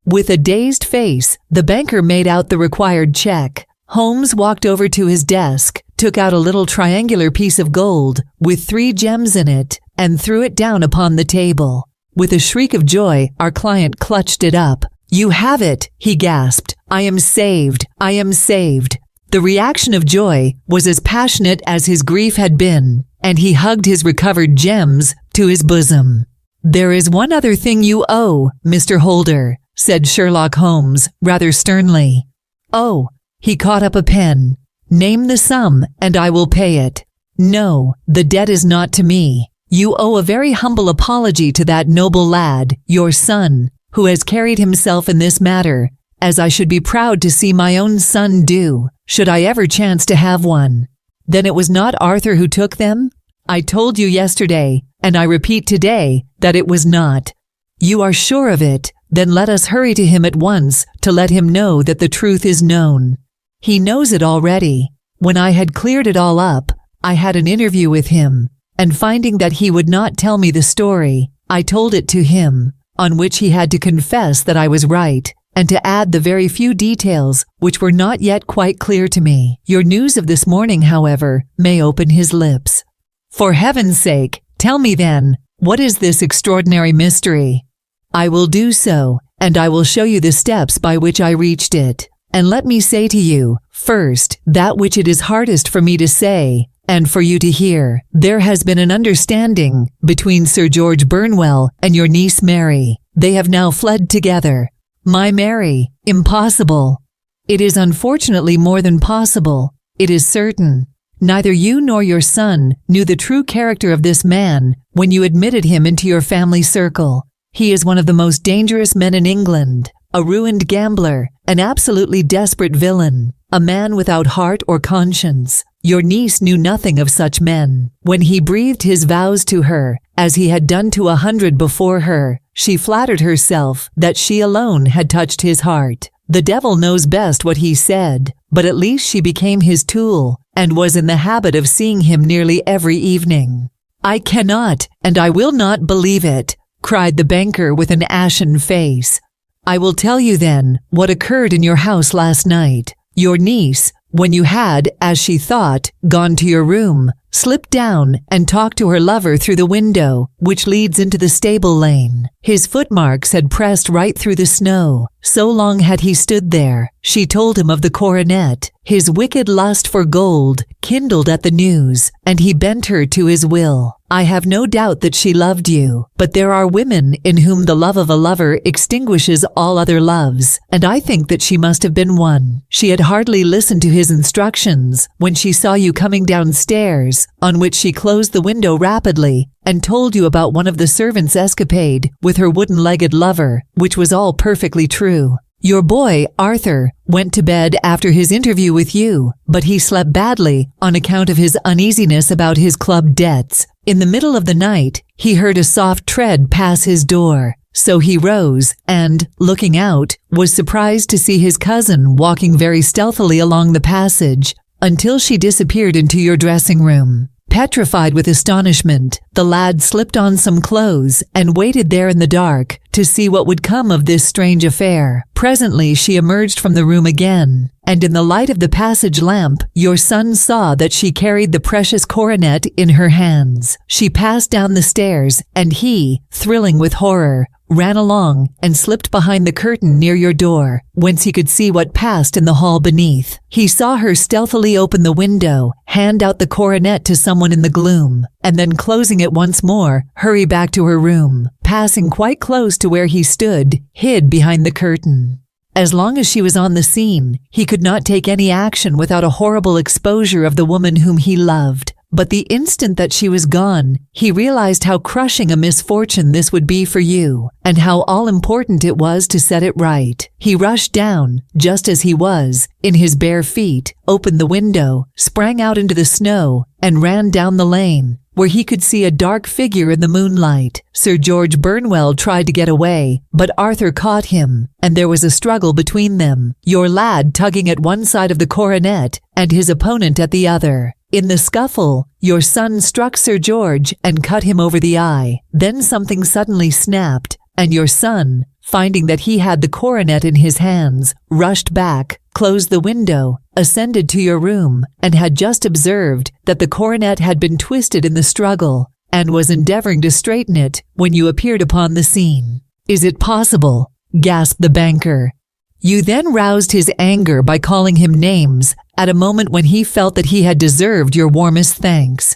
With a dazed face, the banker made out the required check. Holmes walked over to his desk, took out a little triangular piece of gold with 3 gems in it, and threw it down upon the table. With a shriek of joy, our client clutched it up. You have it, he gasped. I am saved. I am saved. The reaction of joy was as passionate as his grief had been, and he hugged his recovered gems to his bosom. There is one other thing you owe, Mr. Holder, said Sherlock Holmes, rather sternly. Oh, he caught up a pen. Name the sum, and I will pay it. No, the debt is not to me. You owe a very humble apology to that noble lad, your son, who has carried himself in this matter, as I should be proud to see my own son do, should I ever chance to have one. Then it was not Arthur who took them? I told you yesterday, and I repeat today, that it was not. You are sure of it? Then let us hurry to him at once to let him know that the truth is known. He knows it already. When I had cleared it all up, I had an interview with him, and finding that he would not tell me the story, I told it to him, on which he had to confess that I was right, and to add the very few details which were not yet quite clear to me. Your news of this morning, however, may open his lips. For heaven's sake, tell me then, what is this extraordinary mystery? I will do so, and I will show you the steps by which I reached it. And let me say to you, first, that which it is hardest for me to say, and for you to hear. There has been an understanding between Sir George Burnwell and your niece Mary. They have now fled together. My Mary, impossible. It is unfortunately more than possible. It is certain. Neither you nor your son knew the true character of this man when you admitted him into your family circle. He is one of the most dangerous men in England, a ruined gambler, an absolutely desperate villain, a man without heart or conscience. Your niece knew nothing of such men. When he breathed his vows to her, as he had done to 100 before her, she flattered herself that she alone had touched his heart. The devil knows best what he said, but at least she became his tool, and was in the habit of seeing him nearly every evening. I cannot, and I will not believe it, cried the banker with an ashen face. I will tell you then what occurred in your house last night. Your niece, when you had, as she thought, gone to your room, slipped down and talked to her lover through the window, which leads into the stable lane. His footmarks had pressed right through the snow. So long had he stood there. She told him of the coronet. His wicked lust for gold kindled at the news, and he bent her to his will. I have no doubt that she loved you, but there are women in whom the love of a lover extinguishes all other loves, and I think that she must have been one. She had hardly listened to his instructions when she saw you coming downstairs, on which she closed the window rapidly and told you about one of the servants' escapade with her wooden-legged lover, which was all perfectly true. Your boy, Arthur, went to bed after his interview with you, but he slept badly on account of his uneasiness about his club debts. In the middle of the night, he heard a soft tread pass his door. So he rose and, looking out, was surprised to see his cousin walking very stealthily along the passage until she disappeared into your dressing room. Petrified with astonishment, the lad slipped on some clothes and waited there in the dark to see what would come of this strange affair. Presently she emerged from the room again, and in the light of the passage lamp, your son saw that she carried the precious coronet in her hands. She passed down the stairs, and he, thrilling with horror, ran along and slipped behind the curtain near your door, whence he could see what passed in the hall beneath. He saw her stealthily open the window, hand out the coronet to someone in the gloom, and then closing it once more, hurry back to her room, passing quite close to where he stood, hid behind the curtain. As long as she was on the scene, he could not take any action without a horrible exposure of the woman whom he loved. But the instant that she was gone, he realized how crushing a misfortune this would be for you, and how all-important it was to set it right. He rushed down, just as he was, in his bare feet, opened the window, sprang out into the snow, and ran down the lane, where he could see a dark figure in the moonlight. Sir George Burnwell tried to get away, but Arthur caught him, and there was a struggle between them, your lad tugging at one side of the coronet, and his opponent at the other. In the scuffle, your son struck Sir George and cut him over the eye. Then something suddenly snapped, and your son, finding that he had the coronet in his hands, rushed back, closed the window, ascended to your room, and had just observed that the coronet had been twisted in the struggle, and was endeavoring to straighten it when you appeared upon the scene. "Is it possible?" gasped the banker. You then roused his anger by calling him names at a moment when he felt that he had deserved your warmest thanks.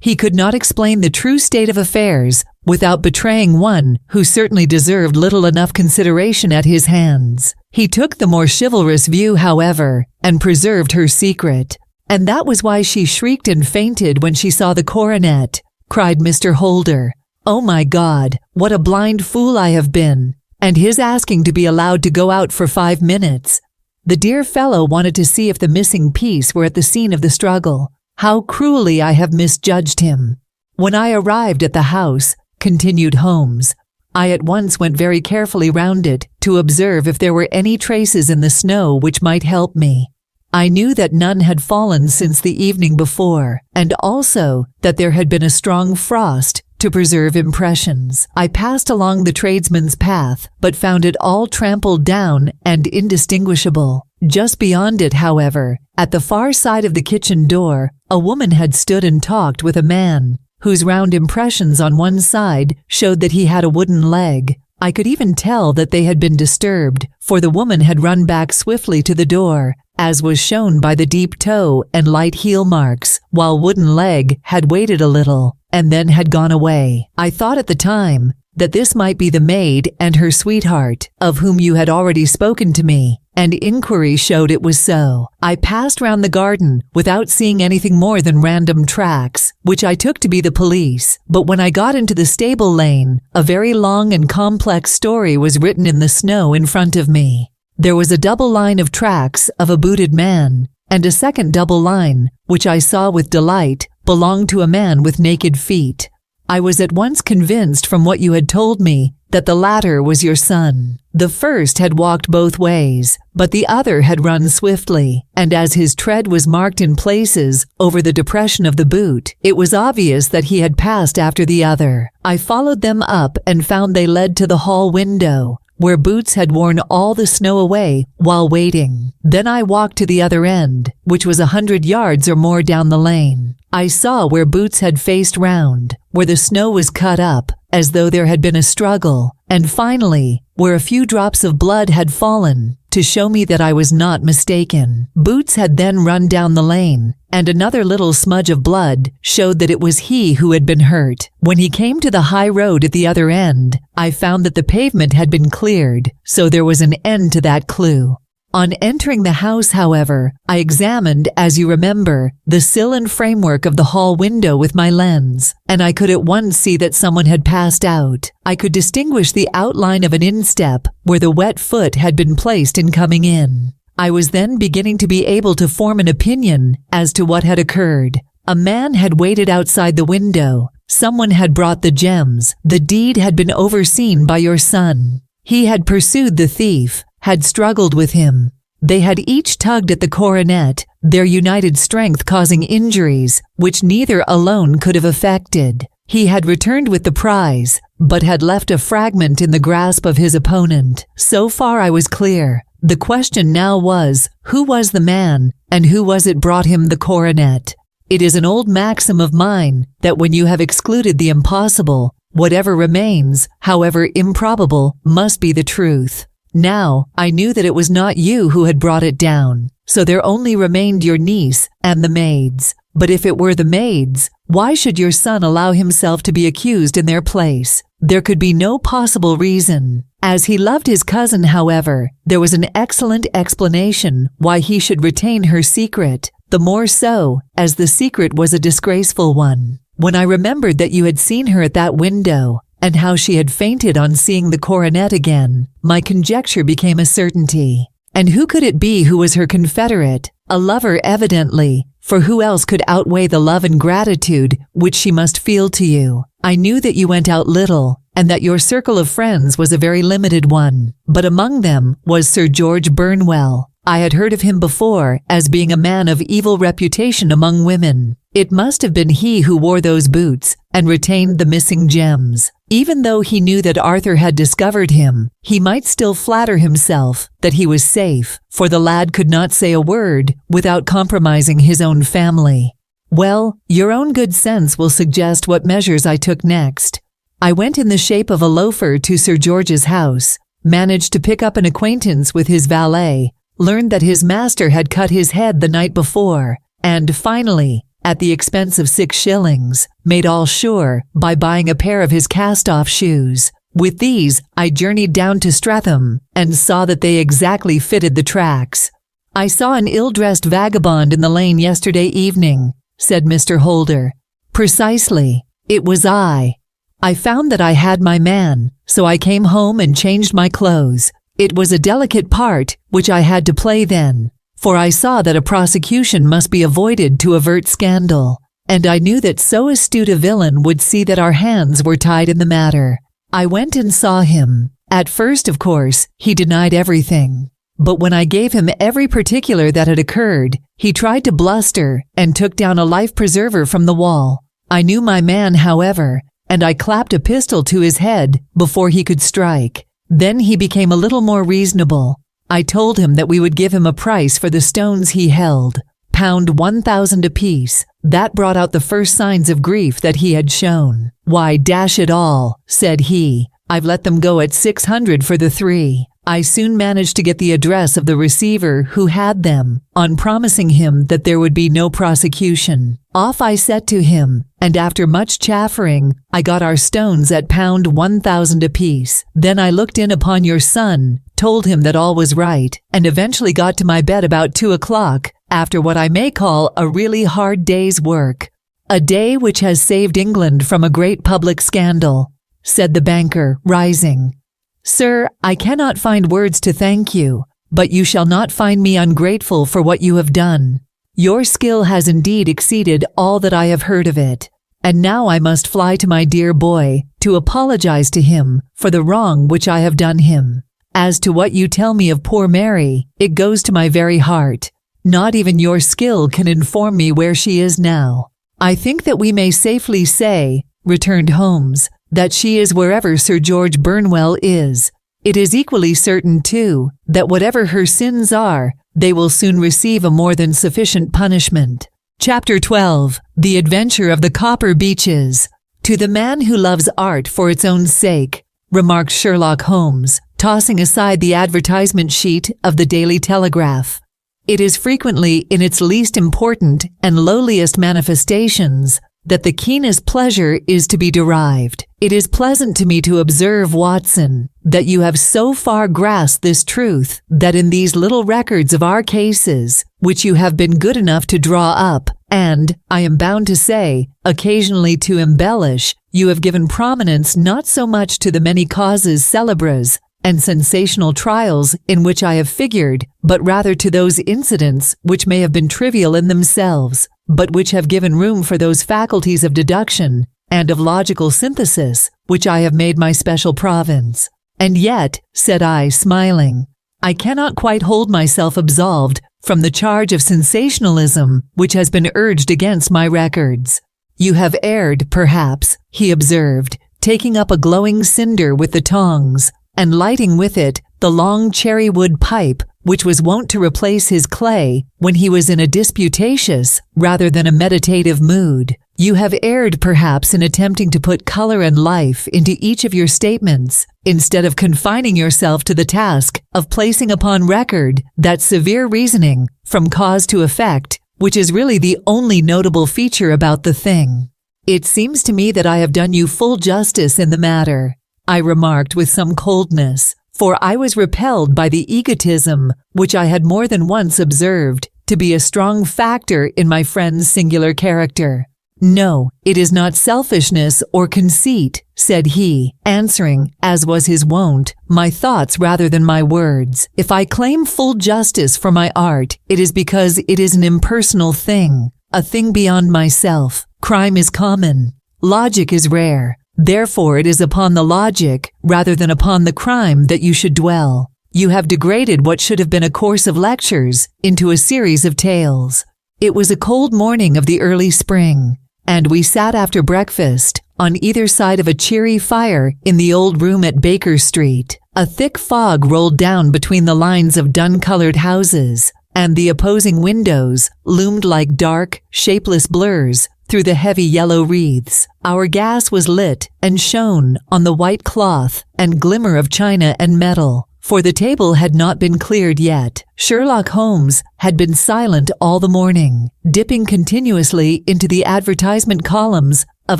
He could not explain the true state of affairs without betraying one who certainly deserved little enough consideration at his hands. He took the more chivalrous view, however, and preserved her secret. And that was why she shrieked and fainted when she saw the coronet, cried Mr. Holder. "Oh my God, what a blind fool I have been! And his asking to be allowed to go out for 5 minutes. The dear fellow wanted to see if the missing piece were at the scene of the struggle. How cruelly I have misjudged him. When I arrived at the house," continued Holmes, "I at once went very carefully round it to observe if there were any traces in the snow which might help me. I knew that none had fallen since the evening before, and also that there had been a strong frost to preserve impressions. I passed along the tradesman's path, but found it all trampled down and indistinguishable. Just beyond it, however, at the far side of the kitchen door, a woman had stood and talked with a man, whose round impressions on one side showed that he had a wooden leg. I could even tell that they had been disturbed, for the woman had run back swiftly to the door, as was shown by the deep toe and light heel marks, while wooden leg had waited a little, and then had gone away. I thought at the time that this might be the maid and her sweetheart, of whom you had already spoken to me, and inquiry showed it was so. I passed round the garden without seeing anything more than random tracks, which I took to be the police. But when I got into the stable lane, a very long and complex story was written in the snow in front of me. There was a double line of tracks of a booted man, and a second double line, which I saw with delight, belonged to a man with naked feet. I was at once convinced from what you had told me that the latter was your son. The first had walked both ways, but the other had run swiftly, and as his tread was marked in places over the depression of the boot, it was obvious that he had passed after the other. I followed them up and found they led to the hall window, where Boots had worn all the snow away while waiting. Then I walked to the other end, which was 100 yards or more down the lane. I saw where Boots had faced round, where the snow was cut up, as though there had been a struggle, and finally, where a few drops of blood had fallen, to show me that I was not mistaken. Boots had then run down the lane, and another little smudge of blood showed that it was he who had been hurt. When he came to the high road at the other end, I found that the pavement had been cleared, so there was an end to that clue. On entering the house, however, I examined, as you remember, the sill and framework of the hall window with my lens, and I could at once see that someone had passed out. I could distinguish the outline of an instep where the wet foot had been placed in coming in. I was then beginning to be able to form an opinion as to what had occurred. A man had waited outside the window. Someone had brought the gems. The deed had been overseen by your son. He had pursued the thief, had struggled with him. They had each tugged at the coronet, their united strength causing injuries which neither alone could have effected. He had returned with the prize, but had left a fragment in the grasp of his opponent. So far I was clear. The question now was, who was the man, and who was it brought him the coronet? It is an old maxim of mine that when you have excluded the impossible, whatever remains, however improbable, must be the truth. Now, I knew that it was not you who had brought it down, so there only remained your niece and the maids. But if it were the maids, why should your son allow himself to be accused in their place? There could be no possible reason. As he loved his cousin, however, there was an excellent explanation why he should retain her secret, the more so, as the secret was a disgraceful one. When I remembered that you had seen her at that window, and how she had fainted on seeing the coronet again, my conjecture became a certainty. And who could it be who was her confederate? A lover, evidently, for who else could outweigh the love and gratitude which she must feel to you? I knew that you went out little, and that your circle of friends was a very limited one, but among them was Sir George Burnwell. I had heard of him before as being a man of evil reputation among women. It must have been he who wore those boots and retained the missing gems. Even though he knew that Arthur had discovered him, he might still flatter himself that he was safe, for the lad could not say a word without compromising his own family. Well, your own good sense will suggest what measures I took next. I went in the shape of a loafer to Sir George's house, managed to pick up an acquaintance with his valet, learned that his master had cut his head the night before, and finally, at the expense of 6 shillings, made all sure by buying a pair of his cast-off shoes. With these, I journeyed down to Streatham and saw that they exactly fitted the tracks. "I saw an ill-dressed vagabond in the lane yesterday evening," said Mr. Holder. "Precisely. It was I. I found that I had my man, so I came home and changed my clothes. It was a delicate part which I had to play then, for I saw that a prosecution must be avoided to avert scandal, and I knew that so astute a villain would see that our hands were tied in the matter. I went and saw him. At first, of course, he denied everything, but when I gave him every particular that had occurred, he tried to bluster and took down a life preserver from the wall. I knew my man, however, and I clapped a pistol to his head before he could strike. Then he became a little more reasonable. I told him that we would give him a price for the stones he held, £1,000 apiece. That brought out the first signs of grief that he had shown. "Why, dash it all," said he, "I've let them go at 600 for the 3. I soon managed to get the address of the receiver who had them, on promising him that there would be no prosecution. Off I set to him, and after much chaffering, I got our stones at £1,000 apiece. Then I looked in upon your son, told him that all was right, and eventually got to my bed about 2 o'clock, after what I may call a really hard day's work. A day which has saved England from a great public scandal," said the banker, rising. "Sir, I cannot find words to thank you, but you shall not find me ungrateful for what you have done. Your skill has indeed exceeded all that I have heard of it, and now I must fly to my dear boy to apologize to him for the wrong which I have done him. As to what you tell me of poor Mary, it goes to my very heart. Not even your skill can inform me where she is now." "I think that we may safely say," returned Holmes, "that she is wherever Sir George Burnwell is. It is equally certain, too, that whatever her sins are, they will soon receive a more than sufficient punishment." Chapter 12. The Adventure of the Copper Beeches. "To the man who loves art for its own sake," remarked Sherlock Holmes, tossing aside the advertisement sheet of the Daily Telegraph, "it is frequently in its least important and lowliest manifestations that the keenest pleasure is to be derived. It is pleasant to me to observe, Watson, that you have so far grasped this truth, that in these little records of our cases, which you have been good enough to draw up, and, I am bound to say, occasionally to embellish, you have given prominence not so much to the many causes celebres and sensational trials in which I have figured, but rather to those incidents which may have been trivial in themselves, but which have given room for those faculties of deduction and of logical synthesis which I have made my special province. And yet, said I, smiling, I cannot quite hold myself absolved from the charge of sensationalism which has been urged against my records. You have erred, perhaps, he observed, taking up a glowing cinder with the tongs, and lighting with it the long cherry-wood pipe which was wont to replace his clay when he was in a disputatious rather than a meditative mood. You have erred perhaps in attempting to put color and life into each of your statements, instead of confining yourself to the task of placing upon record that severe reasoning from cause to effect, which is really the only notable feature about the thing. It seems to me that I have done you full justice in the matter, I remarked with some coldness, for I was repelled by the egotism which I had more than once observed to be a strong factor in my friend's singular character. No, it is not selfishness or conceit, said he, answering, as was his wont, my thoughts rather than my words. If I claim full justice for my art, it is because it is an impersonal thing, a thing beyond myself. Crime is common. Logic is rare. Therefore, it is upon the logic, rather than upon the crime, that you should dwell. You have degraded what should have been a course of lectures into a series of tales. It was a cold morning of the early spring, and we sat after breakfast on either side of a cheery fire in the old room at Baker Street. A thick fog rolled down between the lines of dun-colored houses, and the opposing windows loomed like dark, shapeless blurs through the heavy yellow wreaths. Our gas was lit and shone on the white cloth and glimmer of china and metal, for the table had not been cleared yet. Sherlock Holmes had been silent all the morning, dipping continuously into the advertisement columns of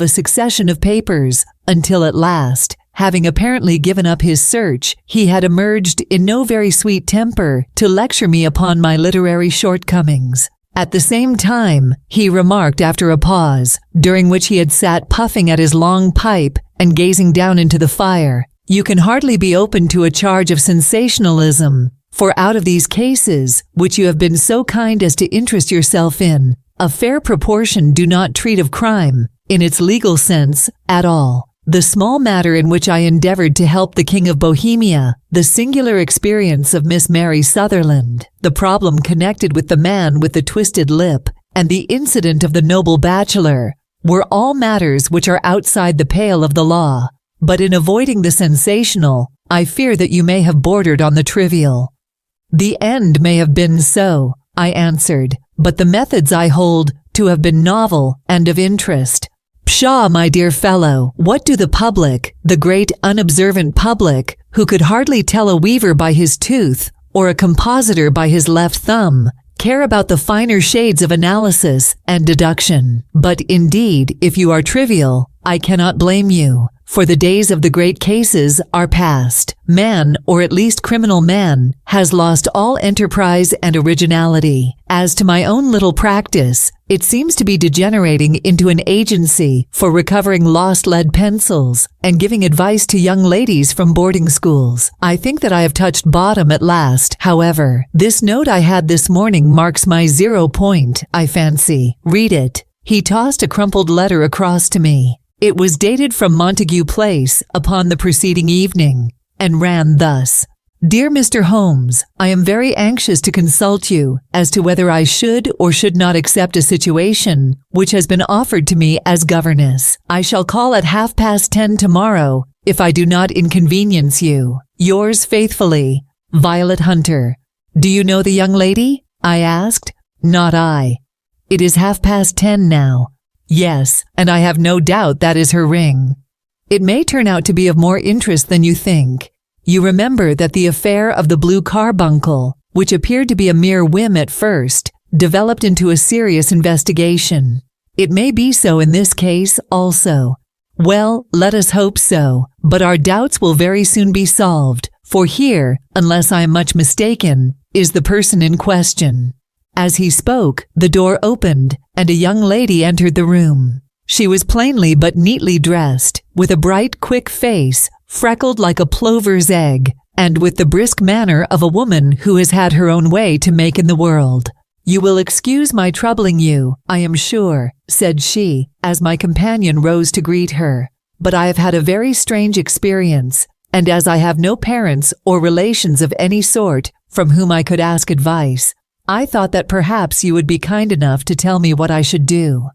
a succession of papers, until at last, having apparently given up his search, he had emerged in no very sweet temper to lecture me upon my literary shortcomings. At the same time, he remarked after a pause, during which he had sat puffing at his long pipe and gazing down into the fire, you can hardly be open to a charge of sensationalism, for out of these cases, which you have been so kind as to interest yourself in, a fair proportion do not treat of crime, in its legal sense, at all. The small matter in which I endeavored to help the King of Bohemia, the singular experience of Miss Mary Sutherland, the problem connected with the man with the twisted lip, and the incident of the noble bachelor, were all matters which are outside the pale of the law. But in avoiding the sensational, I fear that you may have bordered on the trivial. The end may have been so, I answered, but the methods I hold to have been novel and of interest. Pshaw, my dear fellow, what do the public, the great unobservant public, who could hardly tell a weaver by his tooth, or a compositor by his left thumb, care about the finer shades of analysis and deduction? But indeed, if you are trivial, I cannot blame you, for the days of the great cases are past. Man, or at least criminal man, has lost all enterprise and originality. As to my own little practice, it seems to be degenerating into an agency for recovering lost lead pencils and giving advice to young ladies from boarding schools. I think that I have touched bottom at last, however. This note I had this morning marks my 0 point, I fancy. Read it. He tossed a crumpled letter across to me. It was dated from Montague Place upon the preceding evening, and ran thus: Dear Mr. Holmes, I am very anxious to consult you as to whether I should or should not accept a situation which has been offered to me as governess. I shall call at 10:30 tomorrow if I do not inconvenience you. Yours faithfully, Violet Hunter. Do you know the young lady? I asked. Not I. It is 10:30 now. Yes, and I have no doubt that is her ring. It may turn out to be of more interest than you think. You remember that the affair of the blue carbuncle, which appeared to be a mere whim at first, developed into a serious investigation. It may be so in this case also. Well, let us hope so, but our doubts will very soon be solved, for here, unless I am much mistaken, is the person in question." As he spoke, the door opened, and a young lady entered the room. She was plainly but neatly dressed, with a bright, quick face, freckled like a plover's egg, and with the brisk manner of a woman who has had her own way to make in the world. "You will excuse my troubling you, I am sure," said she, as my companion rose to greet her. "But I have had a very strange experience, and as I have no parents or relations of any sort from whom I could ask advice, I thought that perhaps you would be kind enough to tell me what I should do."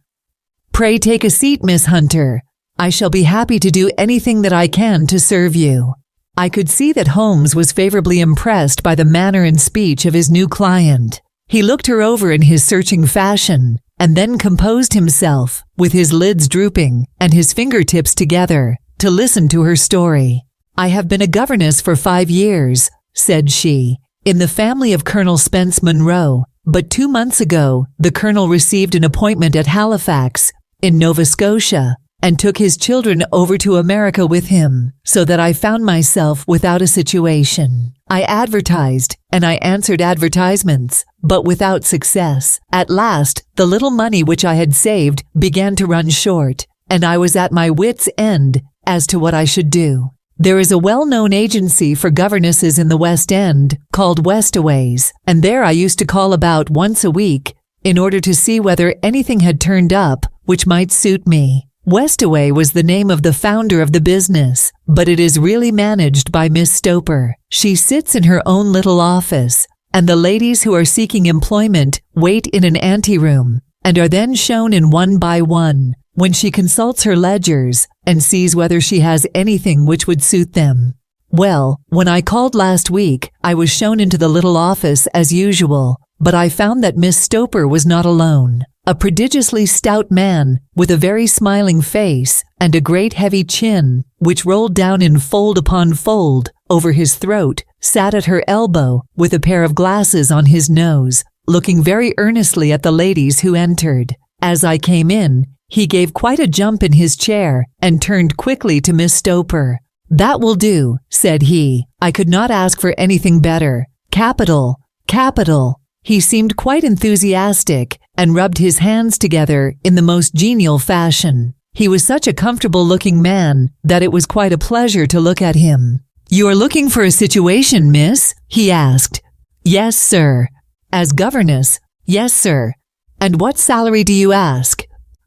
"Pray take a seat, Miss Hunter. I shall be happy to do anything that I can to serve you." I could see that Holmes was favorably impressed by the manner and speech of his new client. He looked her over in his searching fashion, and then composed himself, with his lids drooping and his fingertips together, to listen to her story. "I have been a governess for 5 years," said she, "in the family of Colonel Spence Monroe, but 2 months ago the colonel received an appointment at Halifax, in Nova Scotia, and took his children over to America with him, so that I found myself without a situation. I advertised, and I answered advertisements, but without success. At last, the little money which I had saved began to run short, and I was at my wits' end as to what I should do. There is a well-known agency for governesses in the West End called Westaways, and there I used to call about once a week in order to see whether anything had turned up which might suit me. Westaway was the name of the founder of the business, but it is really managed by Miss Stoper. She sits in her own little office, and the ladies who are seeking employment wait in an anteroom, and are then shown in one by one, when she consults her ledgers and sees whether she has anything which would suit them. Well, when I called last week, I was shown into the little office as usual, but I found that Miss Stoper was not alone. A prodigiously stout man, with a very smiling face and a great heavy chin, which rolled down in fold upon fold over his throat, sat at her elbow with a pair of glasses on his nose, looking very earnestly at the ladies who entered. As I came in, he gave quite a jump in his chair and turned quickly to Miss Stoper. "That will do," said he. "I could not ask for anything better. Capital, capital." He seemed quite enthusiastic and rubbed his hands together in the most genial fashion. He was such a comfortable-looking man that it was quite a pleasure to look at him. "You are looking for a situation, miss?" he asked. "Yes, sir." "As governess?" "Yes, sir." "And what salary do you ask?"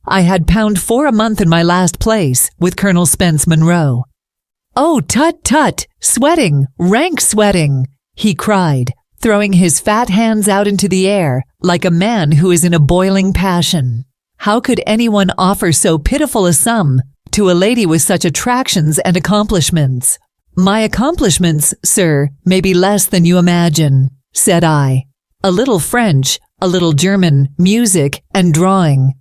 "I had £4 a month in my last place with Colonel Spence Monroe." "Oh, tut, tut! Sweating! Rank sweating!" he cried, throwing his fat hands out into the air like a man who is in a boiling passion. "How could anyone offer so pitiful a sum to a lady with such attractions and accomplishments?" "My accomplishments, sir, may be less than you imagine," said I. "A little French, a little German, music, and drawing."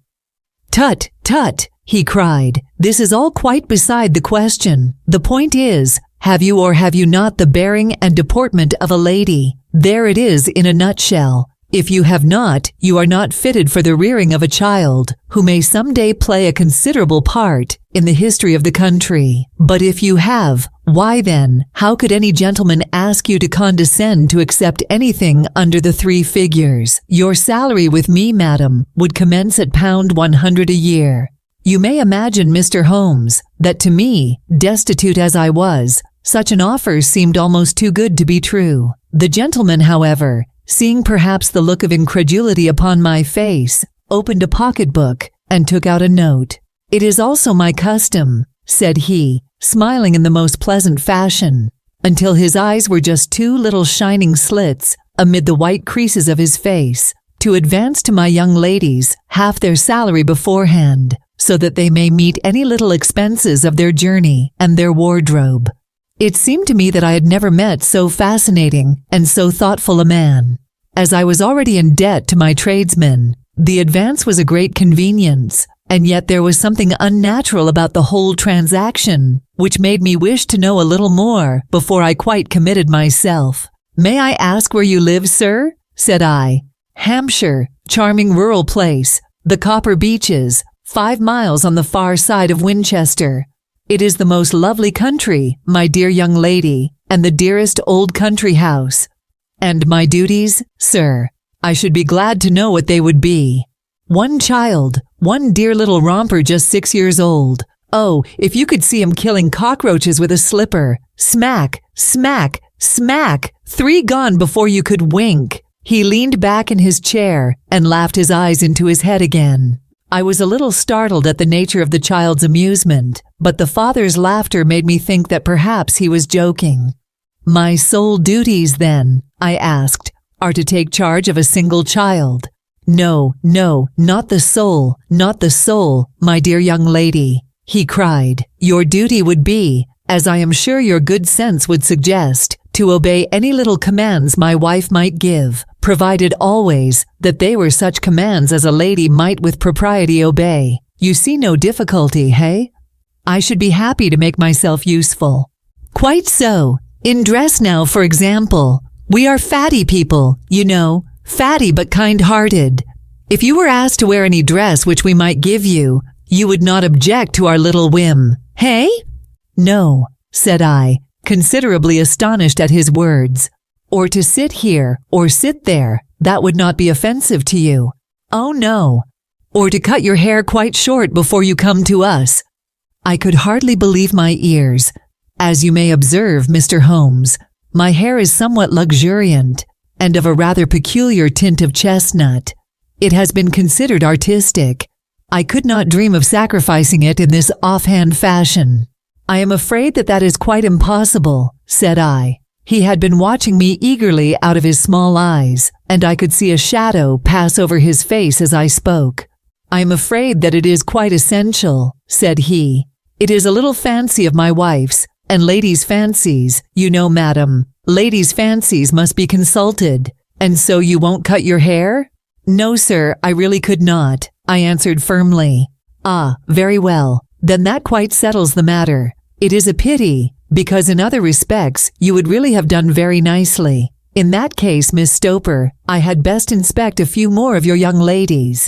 "Tut, tut!" he cried. "This is all quite beside the question. The point is, have you or have you not the bearing and deportment of a lady? There it is in a nutshell. If you have not, you are not fitted for the rearing of a child, who may some day play a considerable part in the history of the country. But if you have, why then, how could any gentleman ask you to condescend to accept anything under the 3 figures? Your salary with me, madam, would commence at £100 a year. You may imagine, Mr. Holmes, that to me, destitute as I was, such an offer seemed almost too good to be true. The gentleman, however, seeing perhaps the look of incredulity upon my face, opened a pocketbook and took out a note. "It is also my custom," said he, smiling in the most pleasant fashion, until his eyes were just 2 little shining slits amid the white creases of his face, "to advance to my young ladies half their salary beforehand, so that they may meet any little expenses of their journey and their wardrobe." It seemed to me that I had never met so fascinating and so thoughtful a man. As I was already in debt to my tradesmen, the advance was a great convenience, and yet there was something unnatural about the whole transaction, which made me wish to know a little more before I quite committed myself. "May I ask where you live, sir?" said I. "Hampshire, charming rural place, The Copper Beeches, 5 miles on the far side of Winchester. It is the most lovely country, my dear young lady, and the dearest old country house. And my duties, sir, I should be glad to know what they would be. One child, one dear little romper just 6 years old. Oh, if you could see him killing cockroaches with a slipper. Smack, smack, smack, 3 gone before you could wink. He leaned back in his chair and laughed his eyes into his head again. I was a little startled at the nature of the child's amusement, but the father's laughter made me think that perhaps he was joking. My sole duties, then, I asked, are to take charge of a single child. No, no, not the sole, not the sole, my dear young lady, he cried. Your duty would be, as I am sure your good sense would suggest, to obey any little commands my wife might give, provided always that they were such commands as a lady might with propriety obey. You see no difficulty, hey? I should be happy to make myself useful. Quite so. In dress now, for example. We are fatty people, you know, fatty but kind-hearted. If you were asked to wear any dress which we might give you, you would not object to our little whim, hey? No, said I, considerably astonished at his words. Or to sit here, or sit there, that would not be offensive to you. Oh no. Or to cut your hair quite short before you come to us. I could hardly believe my ears. As you may observe, Mr. Holmes, my hair is somewhat luxuriant, and of a rather peculiar tint of chestnut. It has been considered artistic. I could not dream of sacrificing it in this offhand fashion. I am afraid that is quite impossible, said I. He had been watching me eagerly out of his small eyes, and I could see a shadow pass over his face as I spoke. I am afraid that it is quite essential, said he. It is a little fancy of my wife's, and ladies' fancies, you know, madam, ladies' fancies must be consulted. And so you won't cut your hair? No, sir, I really could not, I answered firmly. Ah, very well. Then that quite settles the matter. It is a pity, because in other respects you would really have done very nicely. In that case, Miss Stoper, I had best inspect a few more of your young ladies.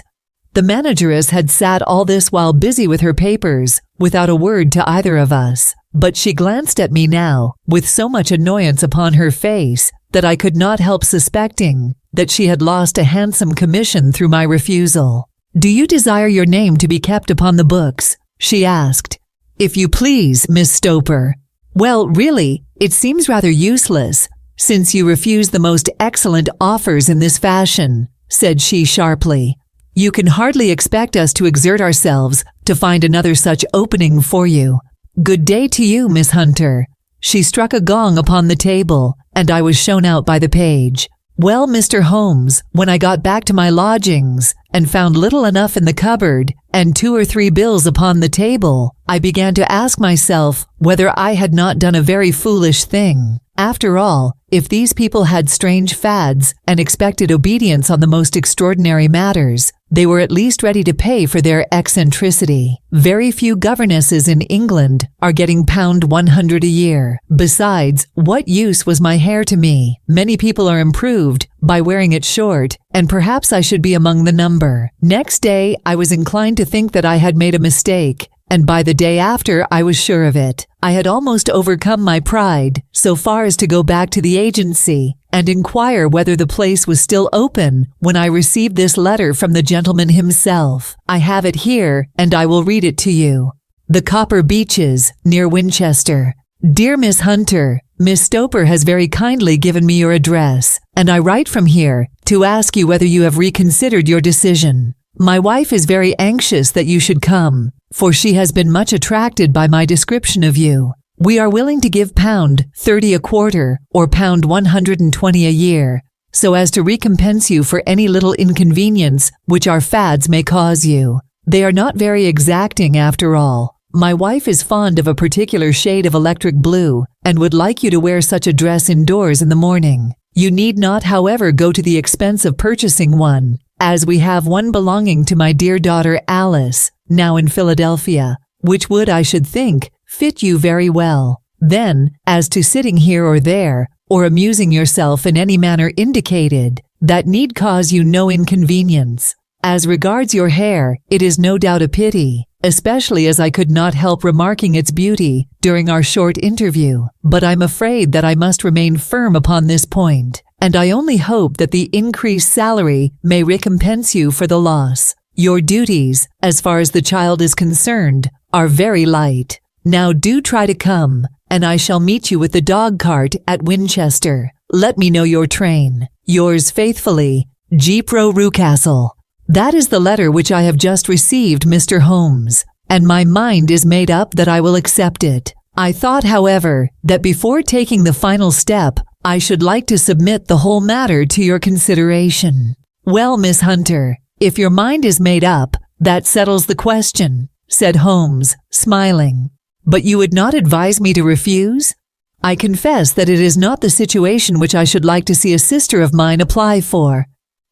The manageress had sat all this while busy with her papers, without a word to either of us. But she glanced at me now, with so much annoyance upon her face, that I could not help suspecting that she had lost a handsome commission through my refusal. Do you desire your name to be kept upon the books? She asked. If you please, Miss Stoper. Well, really, it seems rather useless, since you refuse the most excellent offers in this fashion, said she sharply. You can hardly expect us to exert ourselves to find another such opening for you. Good day to you, Miss Hunter. She struck a gong upon the table, and I was shown out by the page. Well, Mr. Holmes, when I got back to my lodgings and found little enough in the cupboard and 2 or 3 bills upon the table, I began to ask myself whether I had not done a very foolish thing. After all, if these people had strange fads and expected obedience on the most extraordinary matters, they were at least ready to pay for their eccentricity. Very few governesses in England are getting £100 a year. Besides, what use was my hair to me? Many people are improved by wearing it short, and perhaps I should be among the number. Next day, I was inclined to think that I had made a mistake, and by the day after, I was sure of it. I had almost overcome my pride so far as to go back to the agency and inquire whether the place was still open when I received this letter from the gentleman himself. I have it here, and I will read it to you. The Copper Beeches, near Winchester. Dear Miss Hunter, Miss Stoper has very kindly given me your address, and I write from here to ask you whether you have reconsidered your decision. My wife is very anxious that you should come, for she has been much attracted by my description of you. We are willing to give £30 a quarter or £120 a year, so as to recompense you for any little inconvenience which our fads may cause you. They are not very exacting after all. My wife is fond of a particular shade of electric blue and would like you to wear such a dress indoors in the morning. You need not, however, go to the expense of purchasing one, as we have one belonging to my dear daughter Alice, now in Philadelphia, which would, I should think, fit you very well. Then, as to sitting here or there, or amusing yourself in any manner indicated, that need cause you no inconvenience. As regards your hair, it is no doubt a pity, especially as I could not help remarking its beauty during our short interview, but I'm afraid that I must remain firm upon this point, and I only hope that the increased salary may recompense you for the loss. Your duties, as far as the child is concerned, are very light. Now do try to come, and I shall meet you with the dog cart at Winchester. Let me know your train. Yours faithfully, Jeepro Rucastle. That is the letter which I have just received, Mr. Holmes, and my mind is made up that I will accept it. I thought, however, that before taking the final step, I should like to submit the whole matter to your consideration. Well, Miss Hunter, if your mind is made up, that settles the question, said Holmes, smiling. But you would not advise me to refuse? I confess that it is not the situation which I should like to see a sister of mine apply for.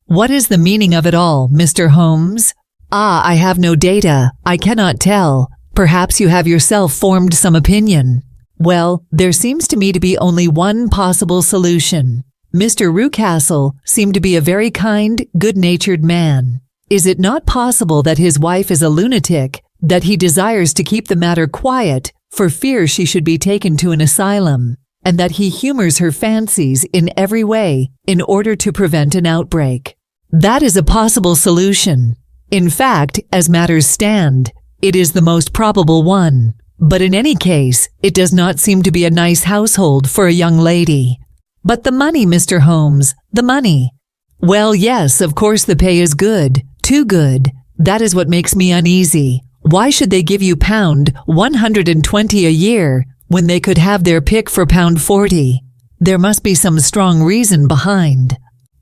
What is the meaning of it all, Mr. Holmes? I have no data. I cannot tell. Perhaps you have yourself formed some opinion. Well, there seems to me to be only one possible solution. Mr. Rucastle seemed to be a very kind, good-natured man. Is it not possible that his wife is a lunatic, that he desires to keep the matter quiet for fear she should be taken to an asylum, and that he humors her fancies in every way in order to prevent an outbreak? That is a possible solution. In fact, as matters stand, it is the most probable one. But in any case, it does not seem to be a nice household for a young lady. But the money, Mr. Holmes, the money. Well, yes, of course the pay is good, too good. That is what makes me uneasy. Why should they give you £120 a year when they could have their pick for £40? There must be some strong reason behind.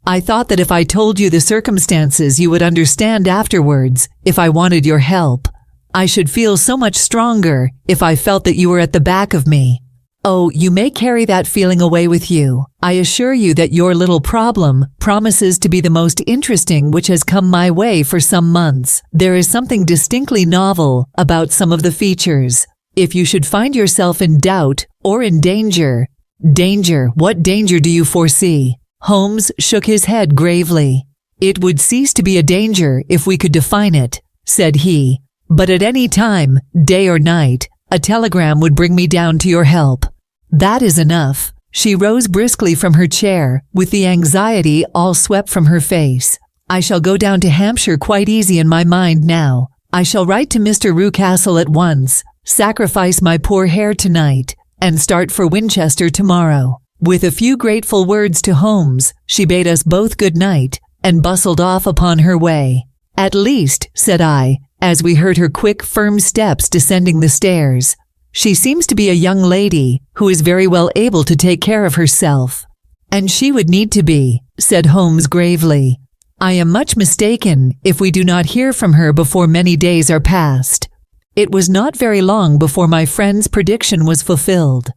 I thought that if I told you the circumstances, you would understand afterwards if I wanted your help. I should feel so much stronger if I felt that you were at the back of me. Oh, you may carry that feeling away with you. I assure you that your little problem promises to be the most interesting which has come my way for some months. There is something distinctly novel about some of the features. If you should find yourself in doubt or in danger, what danger do you foresee? Holmes shook his head gravely. It would cease to be a danger if we could define it, said he. But at any time, day or night, a telegram would bring me down to your help. That is enough. She rose briskly from her chair, with the anxiety all swept from her face. I shall go down to Hampshire quite easy in my mind now. I shall write to Mr. Rucastle at once, sacrifice my poor hair tonight, and start for Winchester tomorrow. With a few grateful words to Holmes, she bade us both good night, and bustled off upon her way. At least, said I, as we heard her quick, firm steps descending the stairs, she seems to be a young lady who is very well able to take care of herself. And she would need to be, said Holmes gravely. I am much mistaken if we do not hear from her before many days are past. It was not very long before my friend's prediction was fulfilled.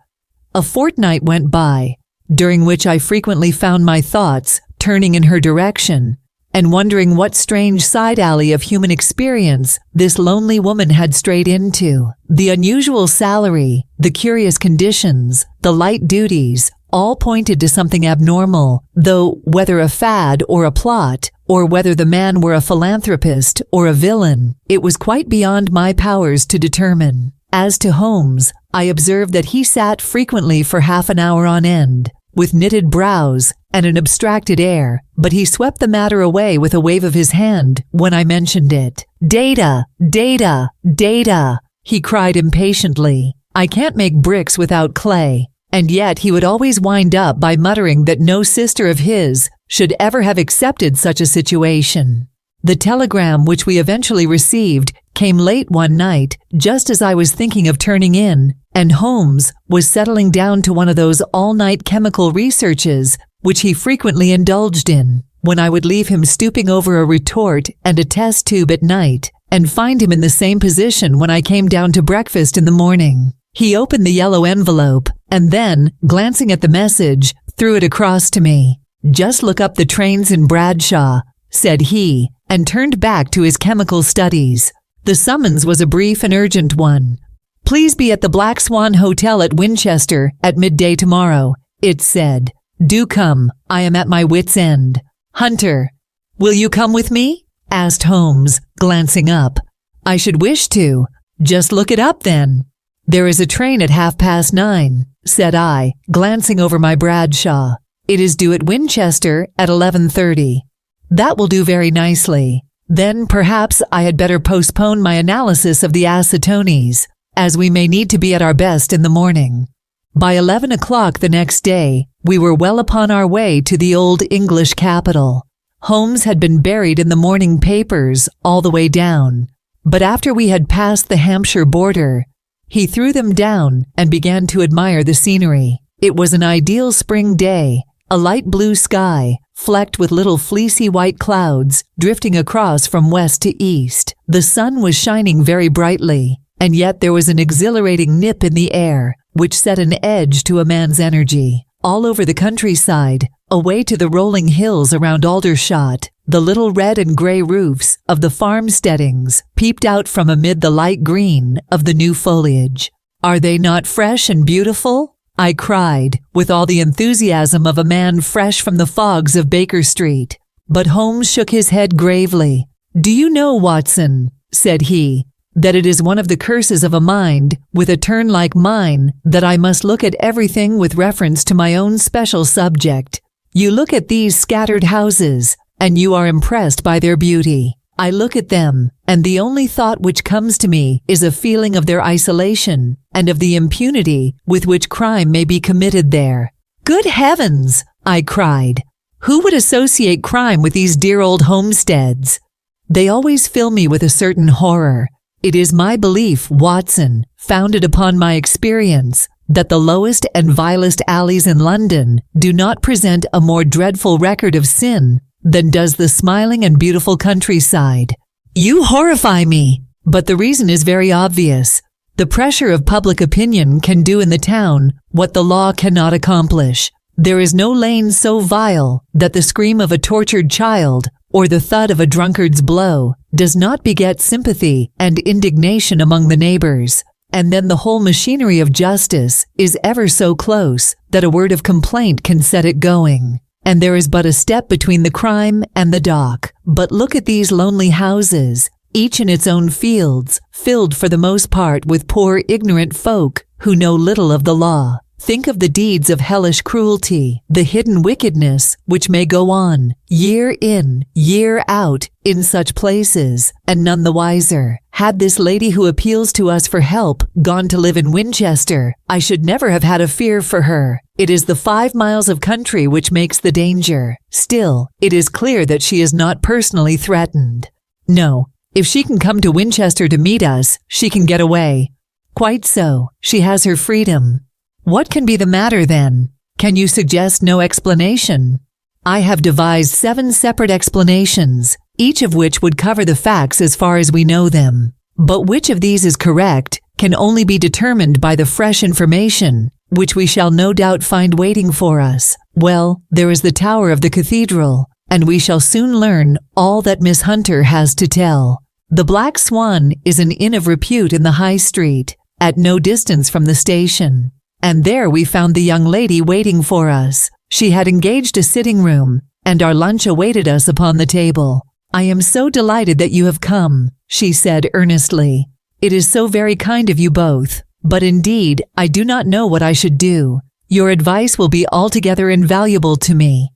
A fortnight went by, during which I frequently found my thoughts turning in her direction, and wondering what strange side alley of human experience this lonely woman had strayed into. The unusual salary, the curious conditions, the light duties, all pointed to something abnormal, though whether a fad or a plot, or whether the man were a philanthropist or a villain, it was quite beyond my powers to determine. As to Holmes, I observed that he sat frequently for half an hour on end, with knitted brows and an abstracted air, but he swept the matter away with a wave of his hand when I mentioned it. Data, data, data, he cried impatiently. I can't make bricks without clay. And yet he would always wind up by muttering that no sister of his should ever have accepted such a situation. The telegram which we eventually received came late one night, just as I was thinking of turning in, and Holmes was settling down to one of those all-night chemical researches which he frequently indulged in, when I would leave him stooping over a retort and a test tube at night, and find him in the same position when I came down to breakfast in the morning. He opened the yellow envelope, and then, glancing at the message, threw it across to me. "Just look up the trains in Bradshaw," said he, and turned back to his chemical studies. The summons was a brief and urgent one. "Please be at the Black Swan Hotel at Winchester at midday tomorrow," it said. "Do come. I am at my wits' end. Hunter, will you come with me?" asked Holmes, glancing up. I should wish to. Just look it up then. There is a train at 9:30, said I, glancing over my Bradshaw. It is due at Winchester at 11:30. That will do very nicely. Then perhaps I had better postpone my analysis of the acetones, as we may need to be at our best in the morning. By 11 o'clock the next day, we were well upon our way to the old English capital. Holmes had been buried in the morning papers all the way down, but after we had passed the Hampshire border, he threw them down and began to admire the scenery. It was an ideal spring day, a light blue sky, flecked with little fleecy white clouds drifting across from west to east. The sun was shining very brightly, and yet there was an exhilarating nip in the air, which set an edge to a man's energy. All over the countryside, away to the rolling hills around Aldershot, the little red and gray roofs of the farmsteadings peeped out from amid the light green of the new foliage. Are they not fresh and beautiful? I cried, with all the enthusiasm of a man fresh from the fogs of Baker Street. But Holmes shook his head gravely. Do you know, Watson, said he, that it is one of the curses of a mind with a turn like mine that I must look at everything with reference to my own special subject. You look at these scattered houses, and you are impressed by their beauty. I look at them, and the only thought which comes to me is a feeling of their isolation and of the impunity with which crime may be committed there. Good heavens, I cried. Who would associate crime with these dear old homesteads? They always fill me with a certain horror. It is my belief, Watson, founded upon my experience, that the lowest and vilest alleys in London do not present a more dreadful record of sin than does the smiling and beautiful countryside. You horrify me, but the reason is very obvious. The pressure of public opinion can do in the town what the law cannot accomplish. There is no lane so vile that the scream of a tortured child or the thud of a drunkard's blow does not beget sympathy and indignation among the neighbors. And then the whole machinery of justice is ever so close that a word of complaint can set it going. And there is but a step between the crime and the dock. But look at these lonely houses, each in its own fields, filled for the most part with poor ignorant folk who know little of the law. Think of the deeds of hellish cruelty, the hidden wickedness which may go on, year in, year out, in such places, and none the wiser. Had this lady who appeals to us for help gone to live in Winchester, I should never have had a fear for her. It is the 5 miles of country which makes the danger. Still, it is clear that she is not personally threatened. No, if she can come to Winchester to meet us, she can get away. Quite so, she has her freedom. What can be the matter then? Can you suggest no explanation? I have devised 7 separate explanations, each of which would cover the facts as far as we know them. But which of these is correct can only be determined by the fresh information, which we shall no doubt find waiting for us. Well, there is the tower of the cathedral, and we shall soon learn all that Miss Hunter has to tell. The Black Swan is an inn of repute in the High Street, at no distance from the station. And there we found the young lady waiting for us. She had engaged a sitting room, and our lunch awaited us upon the table. I am so delighted that you have come, she said earnestly. It is so very kind of you both, but indeed I do not know what I should do. Your advice will be altogether invaluable to me.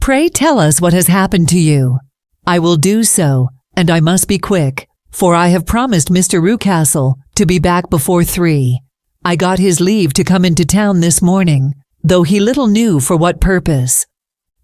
Pray tell us what has happened to you. I will do so, and I must be quick, for I have promised Mr. Rucastle to be back before 3. I got his leave to come into town this morning, though he little knew for what purpose.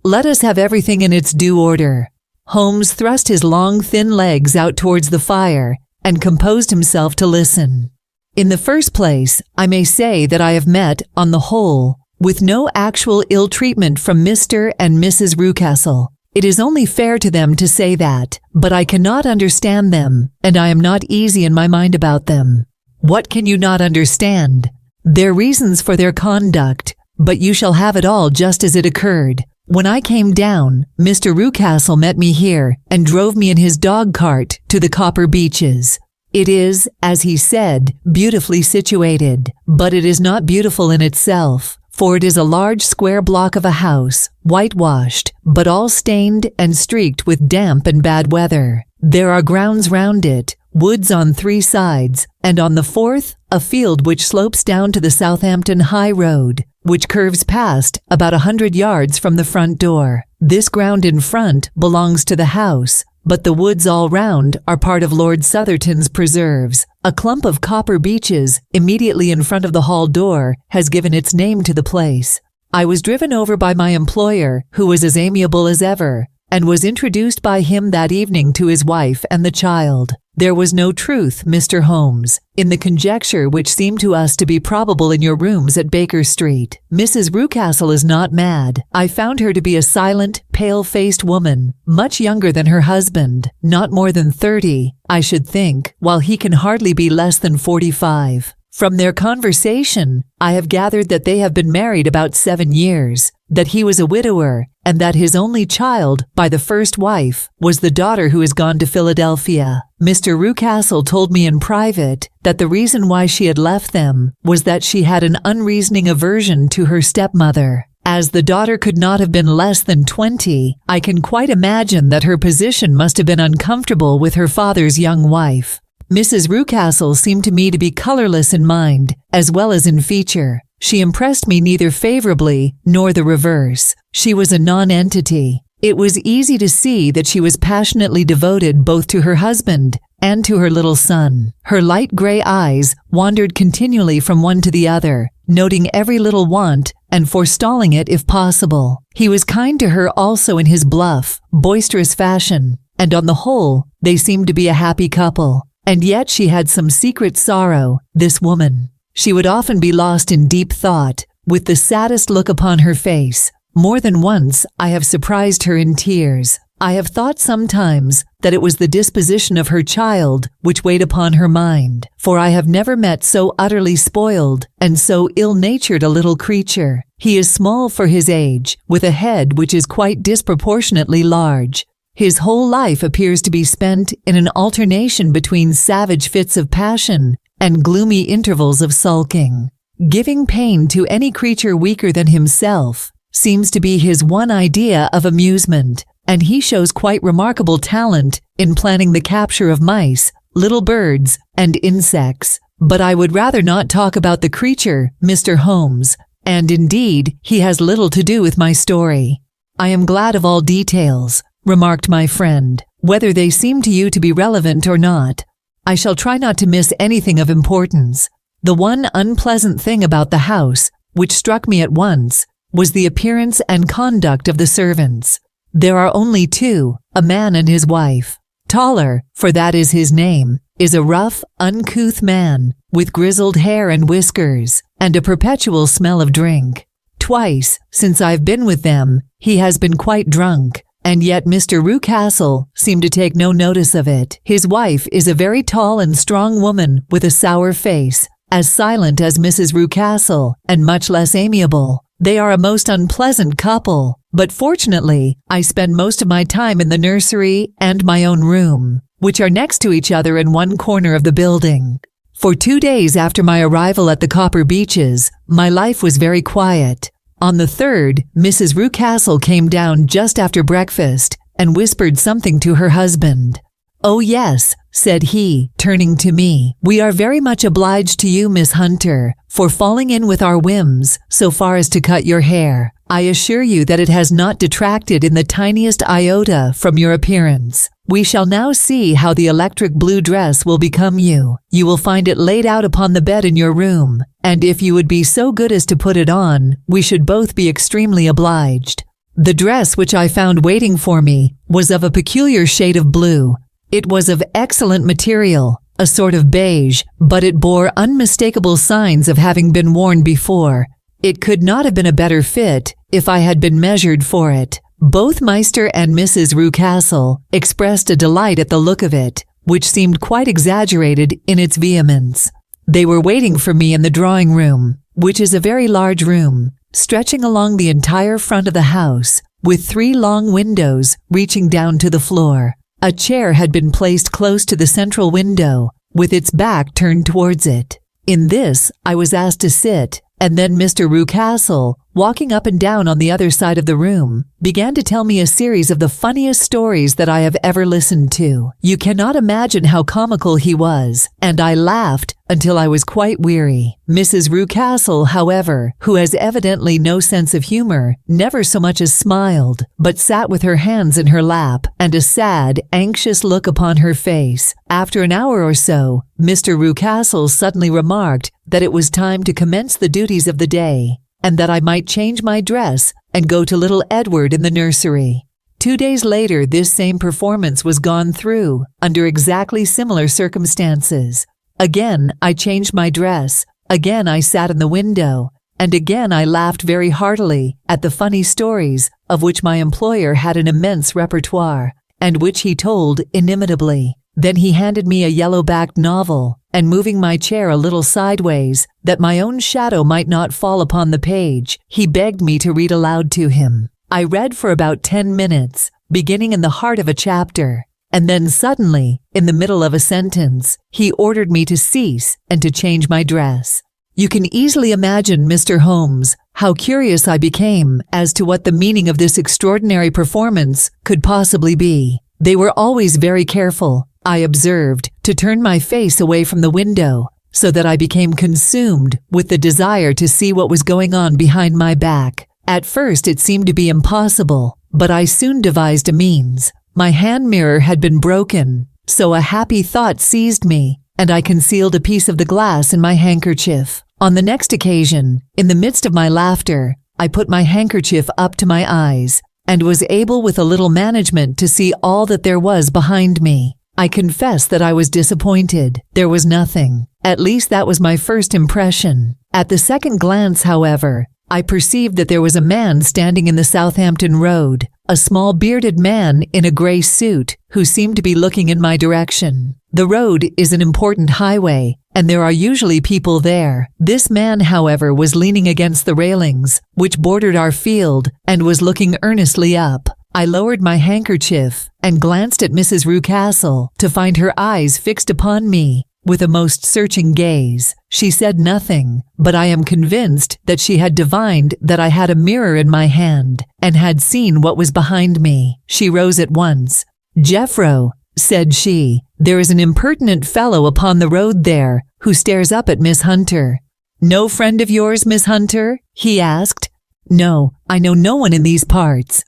Let us have everything in its due order. Holmes thrust his long, thin legs out towards the fire and composed himself to listen. In the first place, I may say that I have met, on the whole, with no actual ill treatment from Mr. and Mrs. Rucastle. It is only fair to them to say that, but I cannot understand them, and I am not easy in my mind about them. What can you not understand? Their reasons for their conduct, but you shall have it all just as it occurred. When I came down, Mr. Rucastle met me here and drove me in his dog cart to the Copper Beeches. It is, as he said, beautifully situated, but it is not beautiful in itself, for it is a large square block of a house, whitewashed, but all stained and streaked with damp and bad weather. There are grounds round it, woods on 3 sides, and on the 4th, a field which slopes down to the Southampton High Road, which curves past about 100 yards from the front door. This ground in front belongs to the house, but the woods all round are part of Lord Southerton's preserves. A clump of copper beeches immediately in front of the hall door has given its name to the place. I was driven over by my employer, who was as amiable as ever, and was introduced by him that evening to his wife and the child. There was no truth, Mr. Holmes, in the conjecture which seemed to us to be probable in your rooms at Baker Street. Mrs. Rucastle is not mad. I found her to be a silent, pale-faced woman, much younger than her husband, not more than 30, I should think, while he can hardly be less than 45. From their conversation, I have gathered that they have been married about 7 years, that he was a widower, and that his only child, by the first wife, was the daughter who has gone to Philadelphia. Mr. Rucastle told me in private that the reason why she had left them was that she had an unreasoning aversion to her stepmother. As the daughter could not have been less than 20, I can quite imagine that her position must have been uncomfortable with her father's young wife. Mrs. Rucastle seemed to me to be colorless in mind, as well as in feature. She impressed me neither favorably nor the reverse. She was a non-entity. It was easy to see that she was passionately devoted both to her husband and to her little son. Her light gray eyes wandered continually from one to the other, noting every little want and forestalling it if possible. He was kind to her also in his bluff, boisterous fashion, and on the whole, they seemed to be a happy couple. And yet she had some secret sorrow, this woman. She would often be lost in deep thought, with the saddest look upon her face. More than once I have surprised her in tears. I have thought sometimes that it was the disposition of her child which weighed upon her mind, for I have never met so utterly spoiled and so ill-natured a little creature. He is small for his age, with a head which is quite disproportionately large. His whole life appears to be spent in an alternation between savage fits of passion and gloomy intervals of sulking. Giving pain to any creature weaker than himself seems to be his one idea of amusement, and he shows quite remarkable talent in planning the capture of mice, little birds, and insects. But I would rather not talk about the creature, Mr. Holmes, and indeed, he has little to do with my story. I am glad of all details, remarked my friend, whether they seem to you to be relevant or not. I shall try not to miss anything of importance. The one unpleasant thing about the house, which struck me at once, was the appearance and conduct of the servants. There are only 2, a man and his wife. Taller, for that is his name, is a rough, uncouth man, with grizzled hair and whiskers, and a perpetual smell of drink. Twice, since I've been with them, he has been quite drunk. And yet Mr. Rucastle seemed to take no notice of it. His wife is a very tall and strong woman with a sour face, as silent as Mrs. Rucastle, and much less amiable. They are a most unpleasant couple, but fortunately, I spend most of my time in the nursery and my own room, which are next to each other in one corner of the building. For 2 days after my arrival at the Copper Beeches, my life was very quiet. On the 3rd, Mrs. Rucastle came down just after breakfast and whispered something to her husband. "Oh yes," said he, turning to me, "we are very much obliged to you, Miss Hunter, for falling in with our whims so far as to cut your hair. I assure you that it has not detracted in the tiniest iota from your appearance. We shall now see how the electric blue dress will become you. You will find it laid out upon the bed in your room, and if you would be so good as to put it on, we should both be extremely obliged." The dress which I found waiting for me was of a peculiar shade of blue. It was of excellent material, a sort of beige, but it bore unmistakable signs of having been worn before. It could not have been a better fit if I had been measured for it. Both Meister and Mrs. Rucastle expressed a delight at the look of it, which seemed quite exaggerated in its vehemence. They were waiting for me in the drawing room, which is a very large room, stretching along the entire front of the house, with 3 long windows reaching down to the floor. A chair had been placed close to the central window, with its back turned towards it. In this I was asked to sit, and then Mr. Rucastle walking up and down on the other side of the room, began to tell me a series of the funniest stories that I have ever listened to. You cannot imagine how comical he was, and I laughed until I was quite weary. Mrs. Rucastle, however, who has evidently no sense of humor, never so much as smiled, but sat with her hands in her lap and a sad, anxious look upon her face. After an hour or so, Mr. Rucastle suddenly remarked that it was time to commence the duties of the day, and that I might change my dress and go to little Edward in the nursery. 2 days later, this same performance was gone through, under exactly similar circumstances. Again, I changed my dress, again I sat in the window, and again I laughed very heartily at the funny stories of which my employer had an immense repertoire, and which he told inimitably. Then he handed me a yellow-backed novel, and moving my chair a little sideways, that my own shadow might not fall upon the page, he begged me to read aloud to him. I read for about 10 minutes, beginning in the heart of a chapter, and then suddenly, in the middle of a sentence, he ordered me to cease and to change my dress. You can easily imagine, Mr. Holmes, how curious I became as to what the meaning of this extraordinary performance could possibly be. They were always very careful, I observed, to turn my face away from the window, so that I became consumed with the desire to see what was going on behind my back. At first it seemed to be impossible, but I soon devised a means. My hand mirror had been broken, so a happy thought seized me, and I concealed a piece of the glass in my handkerchief. On the next occasion, in the midst of my laughter, I put my handkerchief up to my eyes, and was able with a little management to see all that there was behind me. I confess that I was disappointed. There was nothing. At least that was my first impression. At the second glance, however, I perceived that there was a man standing in the Southampton Road, a small bearded man in a grey suit, who seemed to be looking in my direction. The road is an important highway, and there are usually people there. This man, however, was leaning against the railings, which bordered our field, and was looking earnestly up. I lowered my handkerchief and glanced at Mrs. Rucastle to find her eyes fixed upon me with a most searching gaze. She said nothing, but I am convinced that she had divined that I had a mirror in my hand and had seen what was behind me. She rose at once. "Jeffro," said she, "there is an impertinent fellow upon the road there who stares up at Miss Hunter." "No friend of yours, Miss Hunter?" he asked. "No, I know no one in these parts."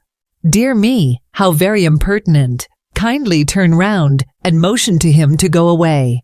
"Dear me, how very impertinent. Kindly turn round and motion to him to go away.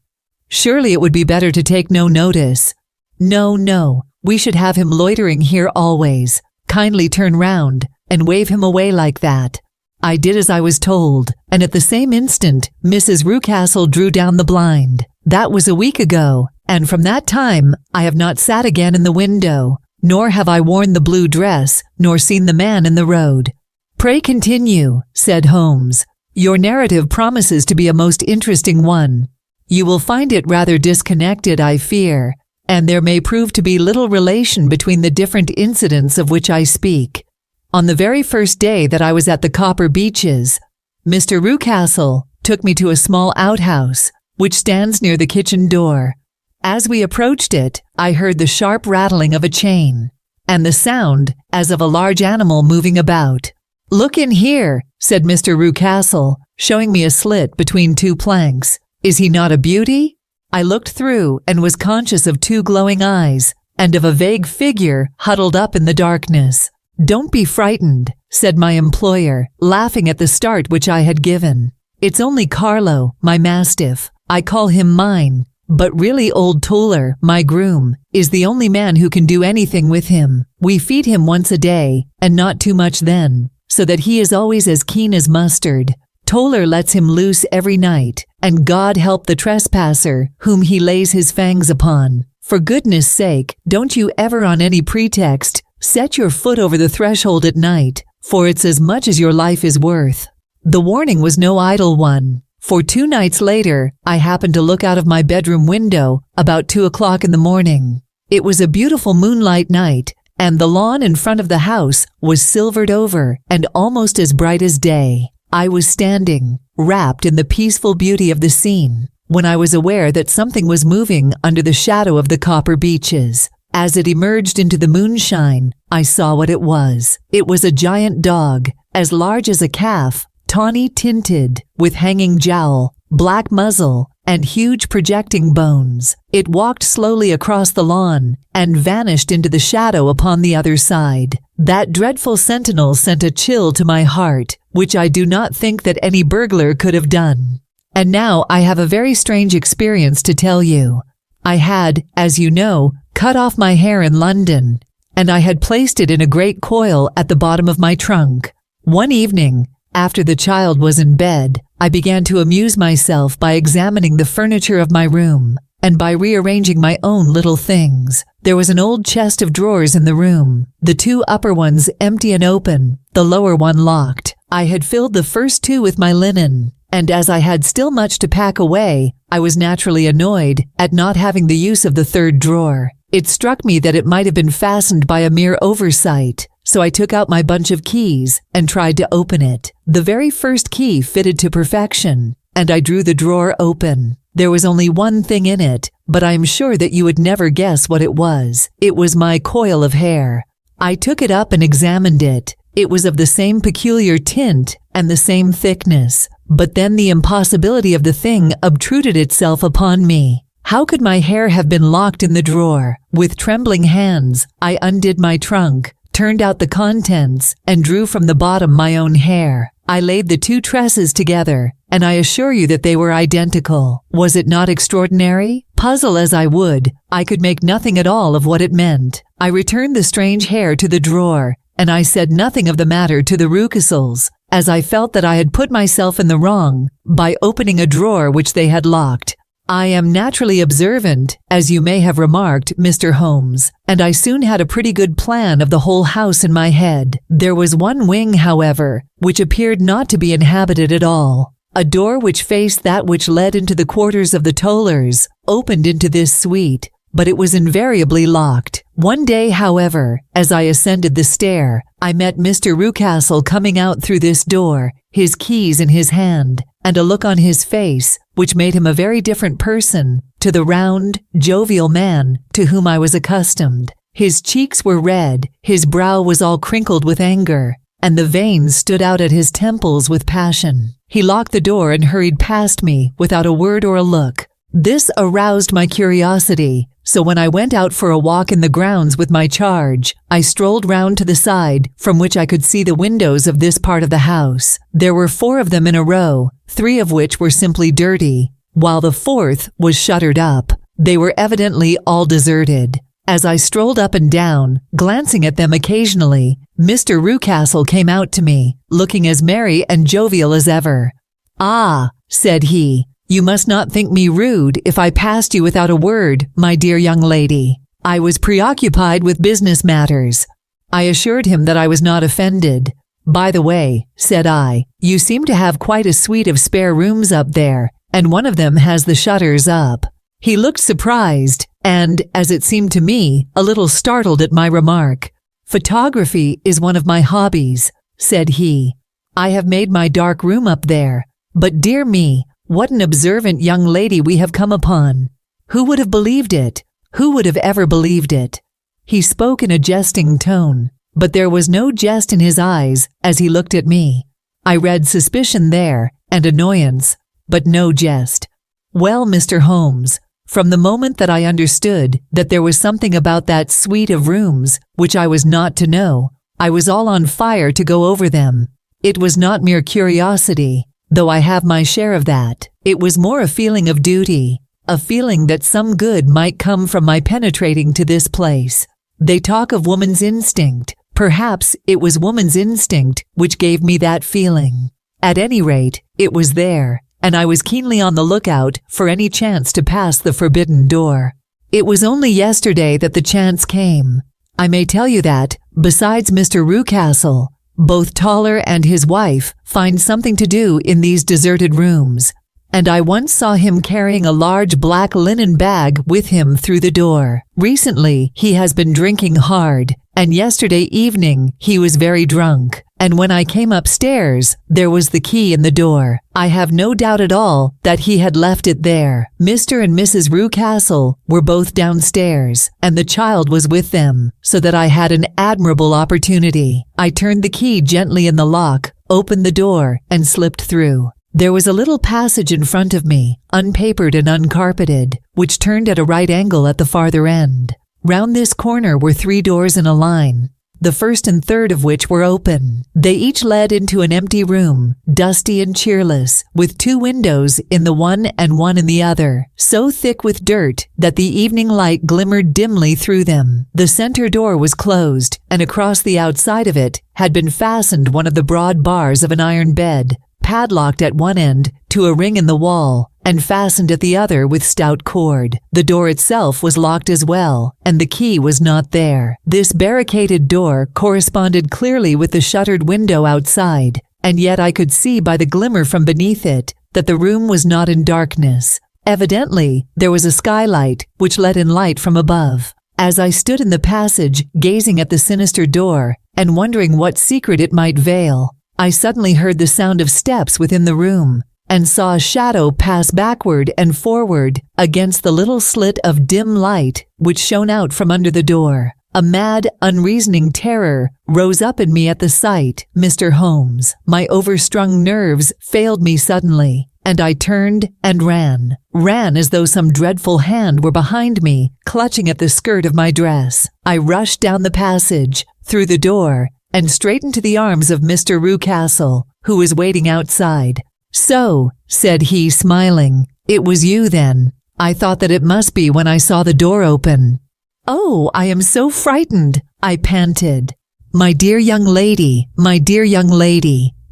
Surely it would be better to take no notice." No, we should have him loitering here always. Kindly turn round and wave him away like that." I did as I was told, and at the same instant Mrs. Rucastle drew down the blind. That was a week ago, and from that time I have not sat again in the window, nor have I worn the blue dress, nor seen the man in the road. "Pray continue," said Holmes. "Your narrative promises to be a most interesting one. You will find it rather disconnected, I fear, and there may prove to be little relation between the different incidents of which I speak. On the very first day that I was at the Copper Beeches, Mr. Rucastle took me to a small outhouse, which stands near the kitchen door. As we approached it, I heard the sharp rattling of a chain, and the sound as of a large animal moving about. "Look in here," said Mr. Rucastle, showing me a slit between two planks. "Is he not a beauty?" I looked through and was conscious of two glowing eyes and of a vague figure huddled up in the darkness. "Don't be frightened," said my employer, laughing at the start which I had given. "It's only Carlo, my mastiff. I call him mine, but really old Toller, my groom, is the only man who can do anything with him. We feed him once a day, and not too much then, so that he is always as keen as mustard. Toller lets him loose every night, and God help the trespasser whom he lays his fangs upon. For goodness sake, don't you ever on any pretext set your foot over the threshold at night, for it's as much as your life is worth." The warning was no idle one, for 2 nights later I happened to look out of my bedroom window about 2 o'clock in the morning. It was a beautiful moonlight night, and the lawn in front of the house was silvered over and almost as bright as day. I was standing, wrapped in the peaceful beauty of the scene, when I was aware that something was moving under the shadow of the Copper Beeches. As it emerged into the moonshine, I saw what it was. It was a giant dog, as large as a calf, tawny tinted, with hanging jowl, black muzzle, and huge projecting bones. It walked slowly across the lawn and vanished into the shadow upon the other side. That dreadful sentinel sent a chill to my heart, which I do not think that any burglar could have done. And now I have a very strange experience to tell you. I had, as you know, cut off my hair in London, and I had placed it in a great coil at the bottom of my trunk. One evening, after the child was in bed, I began to amuse myself by examining the furniture of my room and by rearranging my own little things. There was an old chest of drawers in the room, the two upper ones empty and open, the lower one locked. I had filled the first two with my linen, and as I had still much to pack away, I was naturally annoyed at not having the use of the third drawer. It struck me that it might have been fastened by a mere oversight, so I took out my bunch of keys and tried to open it. The very first key fitted to perfection, and I drew the drawer open. There was only one thing in it, but I am sure that you would never guess what it was. It was my coil of hair. I took it up and examined it. It was of the same peculiar tint and the same thickness, but then the impossibility of the thing obtruded itself upon me. How could my hair have been locked in the drawer? With trembling hands, I undid my trunk, turned out the contents, and drew from the bottom my own hair. I laid the two tresses together, and I assure you that they were identical. Was it not extraordinary? Puzzle as I would, I could make nothing at all of what it meant. I returned the strange hair to the drawer, and I said nothing of the matter to the Rucastles, as I felt that I had put myself in the wrong by opening a drawer which they had locked. I am naturally observant, as you may have remarked, Mr. Holmes, and I soon had a pretty good plan of the whole house in my head. There was one wing, however, which appeared not to be inhabited at all. A door which faced that which led into the quarters of the Tollers opened into this suite, but it was invariably locked. One day, however, as I ascended the stair, I met Mr. Rucastle coming out through this door, his keys in his hand, and a look on his face which made him a very different person to the round, jovial man to whom I was accustomed. His cheeks were red, his brow was all crinkled with anger, and the veins stood out at his temples with passion. He locked the door and hurried past me without a word or a look. This aroused my curiosity, so when I went out for a walk in the grounds with my charge, I strolled round to the side from which I could see the windows of this part of the house. There were 4 of them in a row, 3 of which were simply dirty, while the 4th was shuttered up. They were evidently all deserted. As I strolled up and down, glancing at them occasionally, Mr. Rucastle came out to me, looking as merry and jovial as ever. "Ah," said he, "you must not think me rude if I passed you without a word, my dear young lady. I was preoccupied with business matters." I assured him that I was not offended. "By the way," said I, "you seem to have quite a suite of spare rooms up there, and one of them has the shutters up." He looked surprised and, as it seemed to me, a little startled at my remark. "Photography is one of my hobbies," said he. "I have made my dark room up there, but dear me, what an observant young lady we have come upon. Who would have believed it? Who would have ever believed it?" He spoke in a jesting tone, but there was no jest in his eyes as he looked at me. I read suspicion there and annoyance, but no jest. Well, Mr. Holmes, from the moment that I understood that there was something about that suite of rooms which I was not to know, I was all on fire to go over them. It was not mere curiosity, though I have my share of that. It was more a feeling of duty, a feeling that some good might come from my penetrating to this place. They talk of woman's instinct. Perhaps it was woman's instinct which gave me that feeling. At any rate, it was there, and I was keenly on the lookout for any chance to pass the forbidden door. It was only yesterday that the chance came. I may tell you that, besides Mr. Rucastle, both Toller and his wife find something to do in these deserted rooms, and I once saw him carrying a large black linen bag with him through the door. Recently, he has been drinking hard, and yesterday evening he was very drunk, and when I came upstairs, there was the key in the door. I have no doubt at all that he had left it there. Mr. and Mrs. Rucastle were both downstairs, and the child was with them, so that I had an admirable opportunity. I turned the key gently in the lock, opened the door, and slipped through. There was a little passage in front of me, unpapered and uncarpeted, which turned at a right angle at the farther end. Round this corner were 3 doors in a line, the first and third of which were open. They each led into an empty room, dusty and cheerless, with 2 windows in the one and one in the other, so thick with dirt that the evening light glimmered dimly through them. The center door was closed, and across the outside of it had been fastened one of the broad bars of an iron bed, padlocked at one end to a ring in the wall, and fastened at the other with stout cord. The door itself was locked as well, and the key was not there. This barricaded door corresponded clearly with the shuttered window outside, and yet I could see by the glimmer from beneath it that the room was not in darkness. Evidently, there was a skylight which let in light from above. As I stood in the passage, gazing at the sinister door, and wondering what secret it might veil, I suddenly heard the sound of steps within the room, and saw a shadow pass backward and forward against the little slit of dim light which shone out from under the door. A mad, unreasoning terror rose up in me at the sight. Mr. Holmes, my overstrung nerves failed me suddenly, and I turned and ran as though some dreadful hand were behind me, clutching at the skirt of my dress. I rushed down the passage, through the door, and straight into the arms of Mr. Rucastle, who was waiting outside. "So," said he, smiling, "it was you then. I thought that it must be when I saw the door open." "Oh, I am so frightened," I panted. My dear young lady,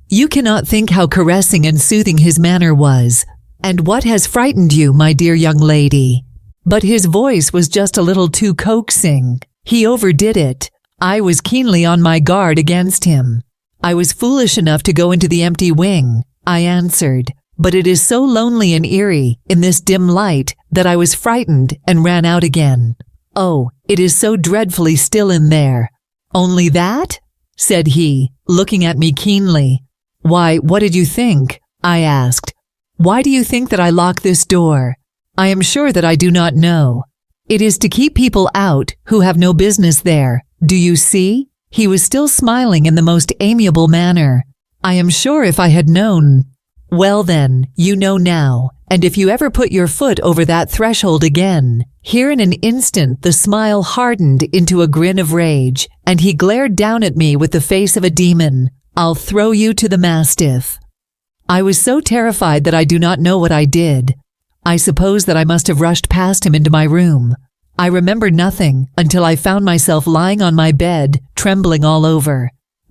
you cannot think how caressing and soothing his manner was. And what has frightened you, my dear young lady?" But his voice was just a little too coaxing. He overdid it. I was keenly on my guard against him. "I was foolish enough to go into the empty wing," I answered, "but it is so lonely and eerie in this dim light that I was frightened and ran out again. Oh, it is so dreadfully still in there." "Only that?" said he, looking at me keenly. "Why, what did you think?" I asked. "Why do you think that I lock this door?" "I am sure that I do not know. It is to keep people out who have no business there. Do you see?" He was still smiling in the most amiable manner. "I am sure if I had known—" "Well then, you know now, and if you ever put your foot over that threshold again—" Here in an instant the smile hardened into a grin of rage, and he glared down at me with the face of a demon. "I'll throw you to the mastiff." I was so terrified that I do not know what I did. I suppose that I must have rushed past him into my room. I remember nothing until I found myself lying on my bed, trembling all over.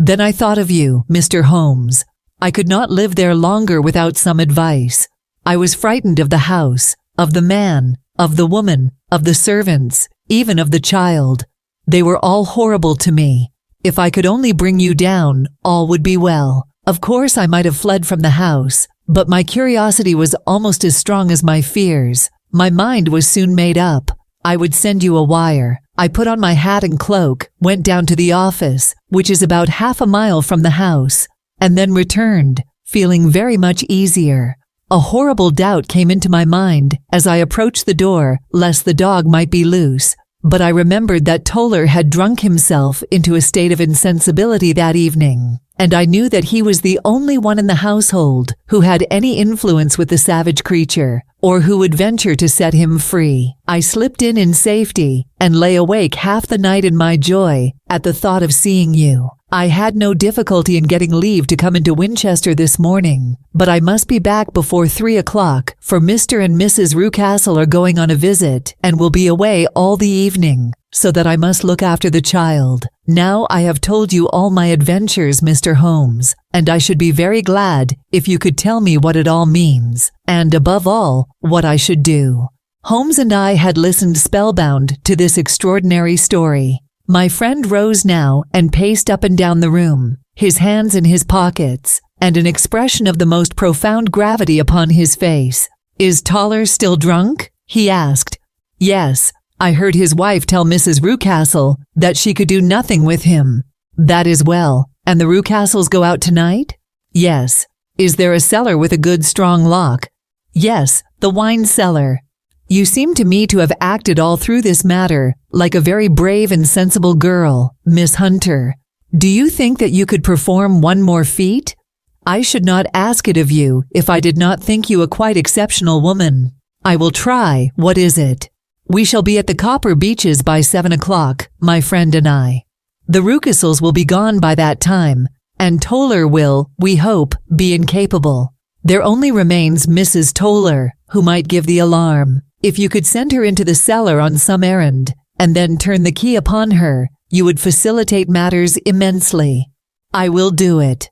Then I thought of you, Mr. Holmes. I could not live there longer without some advice. I was frightened of the house, of the man, of the woman, of the servants, even of the child. They were all horrible to me. If I could only bring you down, all would be well. Of course I might have fled from the house, but my curiosity was almost as strong as my fears. My mind was soon made up. I would send you a wire. I put on my hat and cloak, went down to the office, which is about half a mile from the house, and then returned, feeling very much easier. A horrible doubt came into my mind as I approached the door, lest the dog might be loose, but I remembered that Toller had drunk himself into a state of insensibility that evening, and I knew that he was the only one in the household who had any influence with the savage creature, or who would venture to set him free. I slipped in safety and lay awake half the night in my joy at the thought of seeing you. I had no difficulty in getting leave to come into Winchester this morning, but I must be back before 3 o'clock, for Mr. and Mrs. Rucastle are going on a visit and will be away all the evening, so that I must look after the child. Now I have told you all my adventures, Mr. Holmes, and I should be very glad if you could tell me what it all means, and above all, what I should do." Holmes and I had listened spellbound to this extraordinary story. My friend rose now and paced up and down the room, his hands in his pockets, and an expression of the most profound gravity upon his face. "Is Toller still drunk?" he asked. "Yes. I heard his wife tell Mrs. Rucastle that she could do nothing with him." "That is well, And the Rucastles go out tonight? Yes. Is there a cellar with a good strong lock? Yes, the wine cellar. You seem to me to have acted all through this matter like a very brave and sensible girl, Miss Hunter. Do you think that you could perform one more feat? I should not ask it of you if I did not think you a quite exceptional woman. I will try. What is it? We shall be at the Copper Beeches by 7 o'clock, my friend and I. The Rucastles will be gone by that time, and Toller will, we hope, be incapable. There only remains Mrs. Toller, who might give the alarm. If you could send her into the cellar on some errand, and then turn the key upon her, you would facilitate matters immensely. I will do it.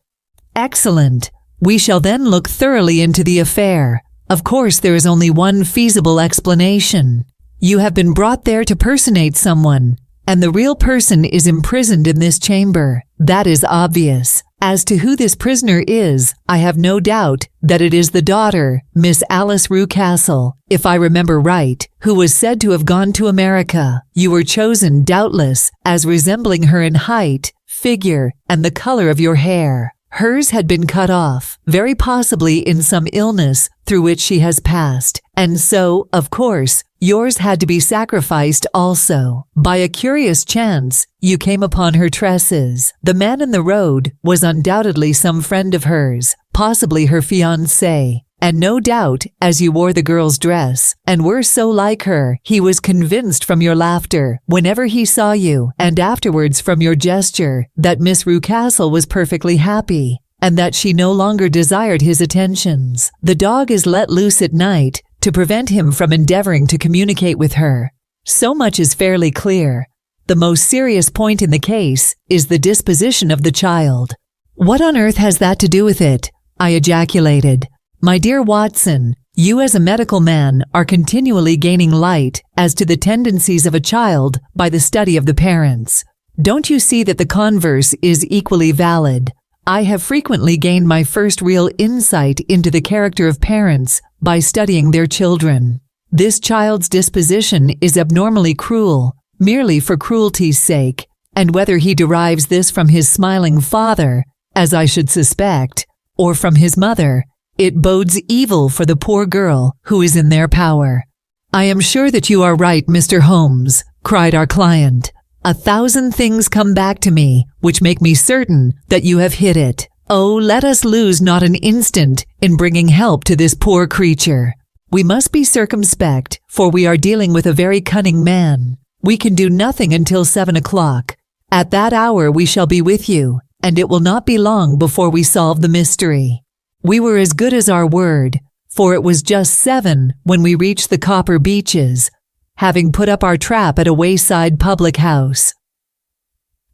Excellent. We shall then look thoroughly into the affair. Of course, there is only one feasible explanation. You have been brought there to personate someone, and the real person is imprisoned in this chamber. That is obvious. As to who this prisoner is, I have no doubt that it is the daughter, Miss Alice Rucastle, if I remember right, who was said to have gone to America. You were chosen, doubtless, as resembling her in height, figure, and the color of your hair. Hers had been cut off, very possibly in some illness through which she has passed, and so, of course, yours had to be sacrificed also. By a curious chance, you came upon her tresses. The man in the road was undoubtedly some friend of hers, possibly her fiancé. And no doubt, as you wore the girl's dress, and were so like her, he was convinced from your laughter, whenever he saw you, and afterwards from your gesture, that Miss Rucastle was perfectly happy, and that she no longer desired his attentions. The dog is let loose at night to prevent him from endeavoring to communicate with her. So much is fairly clear. The most serious point in the case is the disposition of the child. What on earth has that to do with it? I ejaculated. My dear Watson, you as a medical man are continually gaining light as to the tendencies of a child by the study of the parents. Don't you see that the converse is equally valid? I have frequently gained my first real insight into the character of parents by studying their children. This child's disposition is abnormally cruel, merely for cruelty's sake, and whether he derives this from his smiling father, as I should suspect, or from his mother, it bodes evil for the poor girl who is in their power. I am sure that you are right, Mr. Holmes, cried our client. 1,000 things come back to me which make me certain that you have hit it. Oh, let us lose not an instant in bringing help to this poor creature. We must be circumspect, for we are dealing with a very cunning man. We can do nothing until 7 o'clock. At that hour we shall be with you, and it will not be long before we solve the mystery. We were as good as our word, for it was just 7 when we reached the Copper Beeches, having put up our trap at a wayside public house.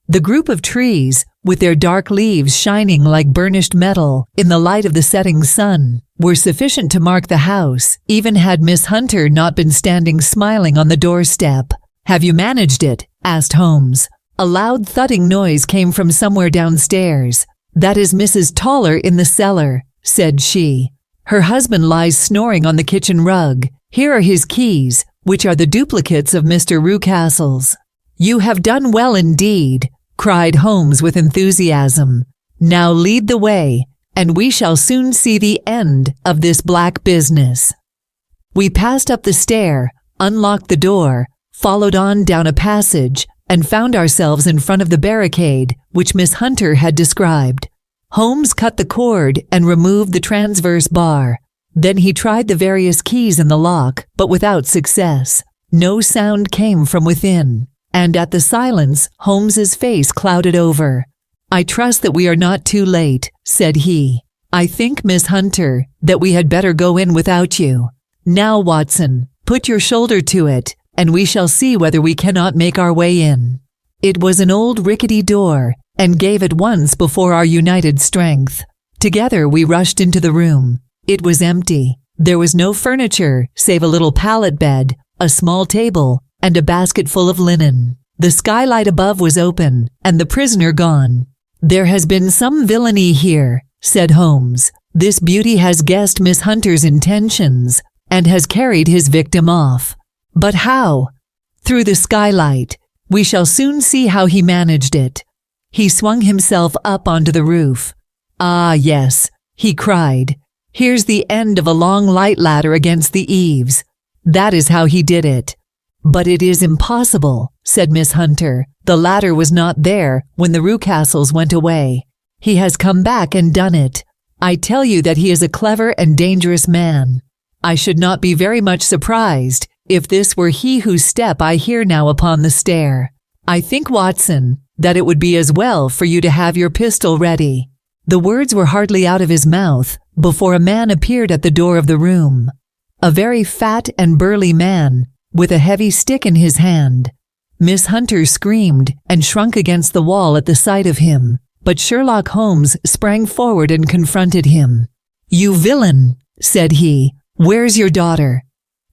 The group of trees, with their dark leaves shining like burnished metal in the light of the setting sun, were sufficient to mark the house, even had Miss Hunter not been standing smiling on the doorstep. "Have you managed it?" asked Holmes. A loud thudding noise came from somewhere downstairs. "That is Mrs. Toller in the cellar," said she. "Her husband lies snoring on the kitchen rug. Here are his keys, which are the duplicates of Mr. Rucastle's." "You have done well indeed," cried Holmes with enthusiasm. "Now lead the way, and we shall soon see the end of this black business." We passed up the stair, unlocked the door, followed on down a passage, and found ourselves in front of the barricade which Miss Hunter had described. Holmes cut the cord and removed the transverse bar. Then he tried the various keys in the lock, but without success. No sound came from within, and at the silence Holmes's face clouded over. "I trust that we are not too late," said he. "I think, Miss Hunter, that we had better go in without you. Now, Watson, put your shoulder to it, and we shall see whether we cannot make our way in." It was an old rickety door, and gave at once before our united strength. Together we rushed into the room. It was empty. There was no furniture save a little pallet bed, a small table, and a basket full of linen. The skylight above was open, and the prisoner gone. "There has been some villainy here," said Holmes. "This beauty has guessed Miss Hunter's intentions, and has carried his victim off. But how? Through the skylight. We shall soon see how he managed it. He swung himself up onto the roof. "Ah, yes," he cried. "Here's the end of a long light ladder against the eaves. That is how he did it." "But it is impossible," said Miss Hunter. "The ladder was not there when the Rucastles went away. He has come back and done it. I tell you that he is a clever and dangerous man. I should not be very much surprised if this were he whose step I hear now upon the stair. I think, Watson, that it would be as well for you to have your pistol ready." The words were hardly out of his mouth before a man appeared at the door of the room. A very fat and burly man, with a heavy stick in his hand. Miss Hunter screamed and shrunk against the wall at the sight of him, but Sherlock Holmes sprang forward and confronted him. "You villain," said he, "where's your daughter?"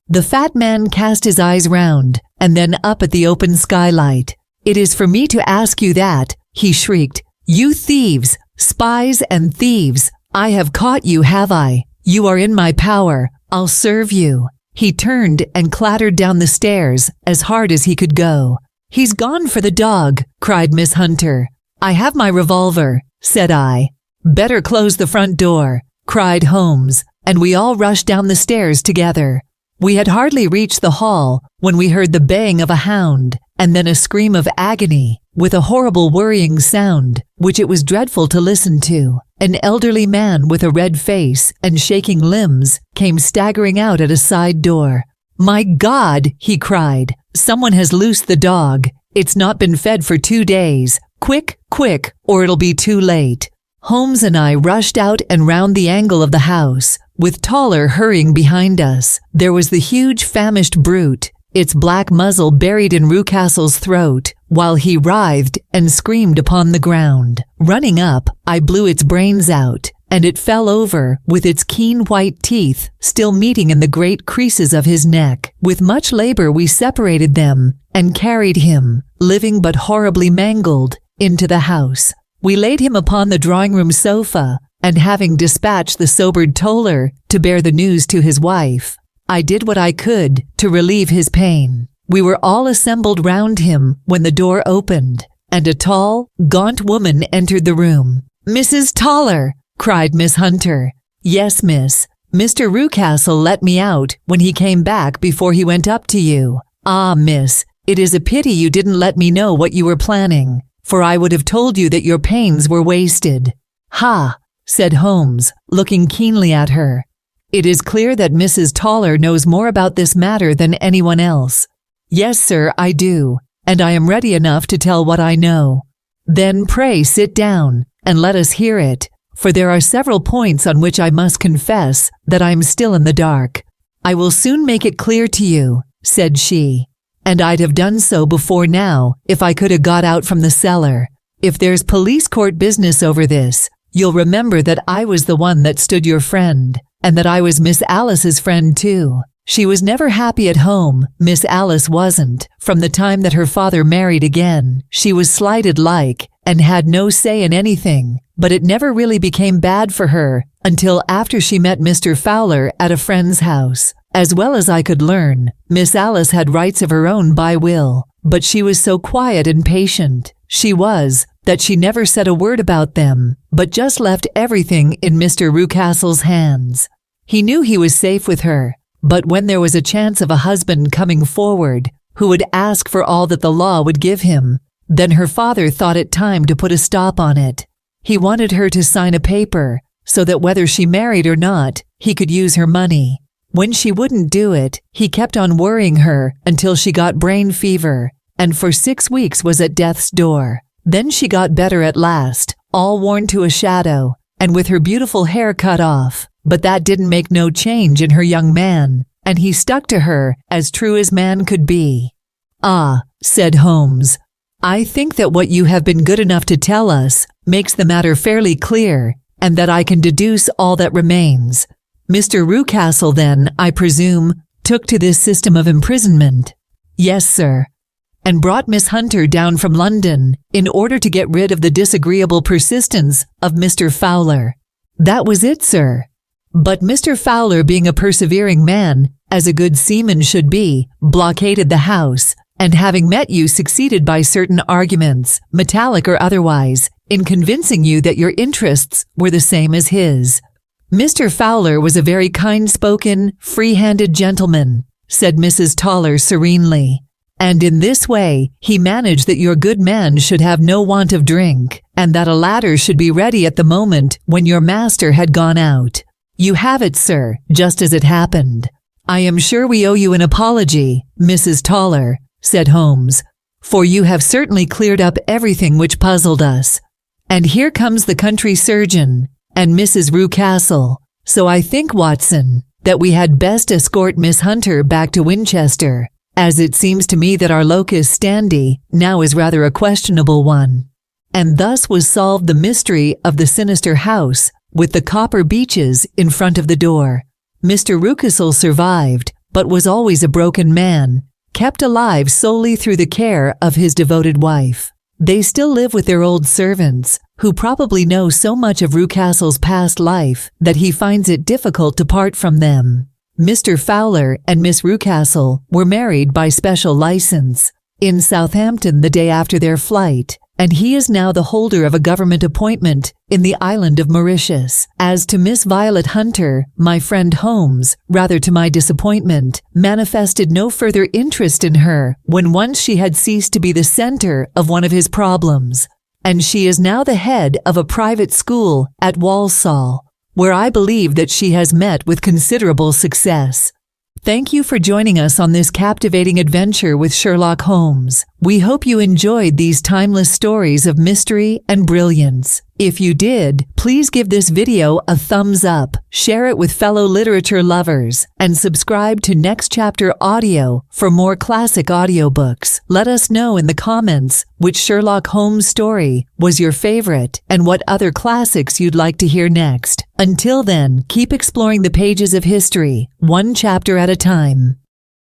The fat man cast his eyes round and then up at the open skylight. "It is for me to ask you that," he shrieked. "You thieves, spies and thieves, I have caught you, have I? You are in my power. I'll serve you." He turned and clattered down the stairs as hard as he could go. "He's gone for the dog," cried Miss Hunter. "I have my revolver," said I. "Better close the front door," cried Holmes, and we all rushed down the stairs together. We had hardly reached the hall when we heard the baying of a hound, and then a scream of agony, with a horrible worrying sound, which it was dreadful to listen to. An elderly man with a red face and shaking limbs came staggering out at a side door. "My God!" he cried. "Someone has loosed the dog. It's not been fed for 2 days. Quick, quick, or it'll be too late." Holmes and I rushed out and round the angle of the house, with Toller hurrying behind us. There was the huge famished brute, its black muzzle buried in Rucastle's throat, while he writhed and screamed upon the ground. Running up, I blew its brains out, and it fell over, with its keen white teeth still meeting in the great creases of his neck. With much labor we separated them, and carried him, living but horribly mangled, into the house. We laid him upon the drawing-room sofa, and having dispatched the sobered Toller to bear the news to his wife, I did what I could to relieve his pain. We were all assembled round him when the door opened, and a tall, gaunt woman entered the room. "Mrs. Toller!" cried Miss Hunter. "Yes, miss. Mr. Rucastle let me out when he came back before he went up to you. Ah, miss, it is a pity you didn't let me know what you were planning, for I would have told you that your pains were wasted." "Ha!" said Holmes, looking keenly at her. "It is clear that Mrs. Toller knows more about this matter than anyone else." "Yes, sir, I do, and I am ready enough to tell what I know." "Then pray sit down, and let us hear it, for there are several points on which I must confess that I am still in the dark." "I will soon make it clear to you," said she, "and I'd have done so before now if I could have got out from the cellar. If there's police court business over this, you'll remember that I was the one that stood your friend, and that I was Miss Alice's friend too. She was never happy at home, Miss Alice wasn't, from the time that her father married again. She was slighted like, and had no say in anything, but it never really became bad for her until after she met Mr. Fowler at a friend's house. As well as I could learn, Miss Alice had rights of her own by will, but she was so quiet and patient, she was, that she never said a word about them, but just left everything in Mr. Rucastle's hands. He knew he was safe with her, but when there was a chance of a husband coming forward who would ask for all that the law would give him, then her father thought it time to put a stop on it. He wanted her to sign a paper so that whether she married or not, he could use her money. When she wouldn't do it, he kept on worrying her until she got brain fever, and for 6 weeks was at death's door. Then she got better at last, all worn to a shadow, and with her beautiful hair cut off. But that didn't make no change in her young man, and he stuck to her as true as man could be. "Ah," said Holmes, "I think that what you have been good enough to tell us makes the matter fairly clear, and that I can deduce all that remains. Mr. Rucastle, then, I presume, took to this system of imprisonment." "Yes, sir." "And brought Miss Hunter down from London in order to get rid of the disagreeable persistence of Mr. Fowler." "That was it, sir." But Mr. Fowler, being a persevering man, as a good seaman should be, blockaded the house, and having met you succeeded by certain arguments, metallic or otherwise, in convincing you that your interests were the same as his. Mr. Fowler was a very kind-spoken, free-handed gentleman, said Mrs. Toller serenely, and in this way he managed that your good man should have no want of drink, and that a ladder should be ready at the moment when your master had gone out. You have it, sir, just as it happened. I am sure we owe you an apology, Mrs. Toller, said Holmes, for you have certainly cleared up everything which puzzled us. And here comes the country surgeon and Mrs. Rucastle, so I think, Watson, that we had best escort Miss Hunter back to Winchester, as it seems to me that our locus standi now is rather a questionable one. And thus was solved the mystery of the sinister house with the copper beeches in front of the door. Mr. Rucastle survived, but was always a broken man, kept alive solely through the care of his devoted wife. They still live with their old servants, who probably know so much of Rucastle's past life that he finds it difficult to part from them. Mr. Fowler and Miss Rucastle were married by special license in Southampton the day after their flight, and he is now the holder of a government appointment in the island of Mauritius. As to Miss Violet Hunter, my friend Holmes, rather to my disappointment, manifested no further interest in her when once she had ceased to be the center of one of his problems, and she is now the head of a private school at Walsall, where I believe that she has met with considerable success. Thank you for joining us on this captivating adventure with Sherlock Holmes. We hope you enjoyed these timeless stories of mystery and brilliance. If you did, please give this video a thumbs up, share it with fellow literature lovers, and subscribe to Next Chapter Audio for more classic audiobooks. Let us know in the comments which Sherlock Holmes story was your favorite and what other classics you'd like to hear next. Until then, keep exploring the pages of history, one chapter at a time.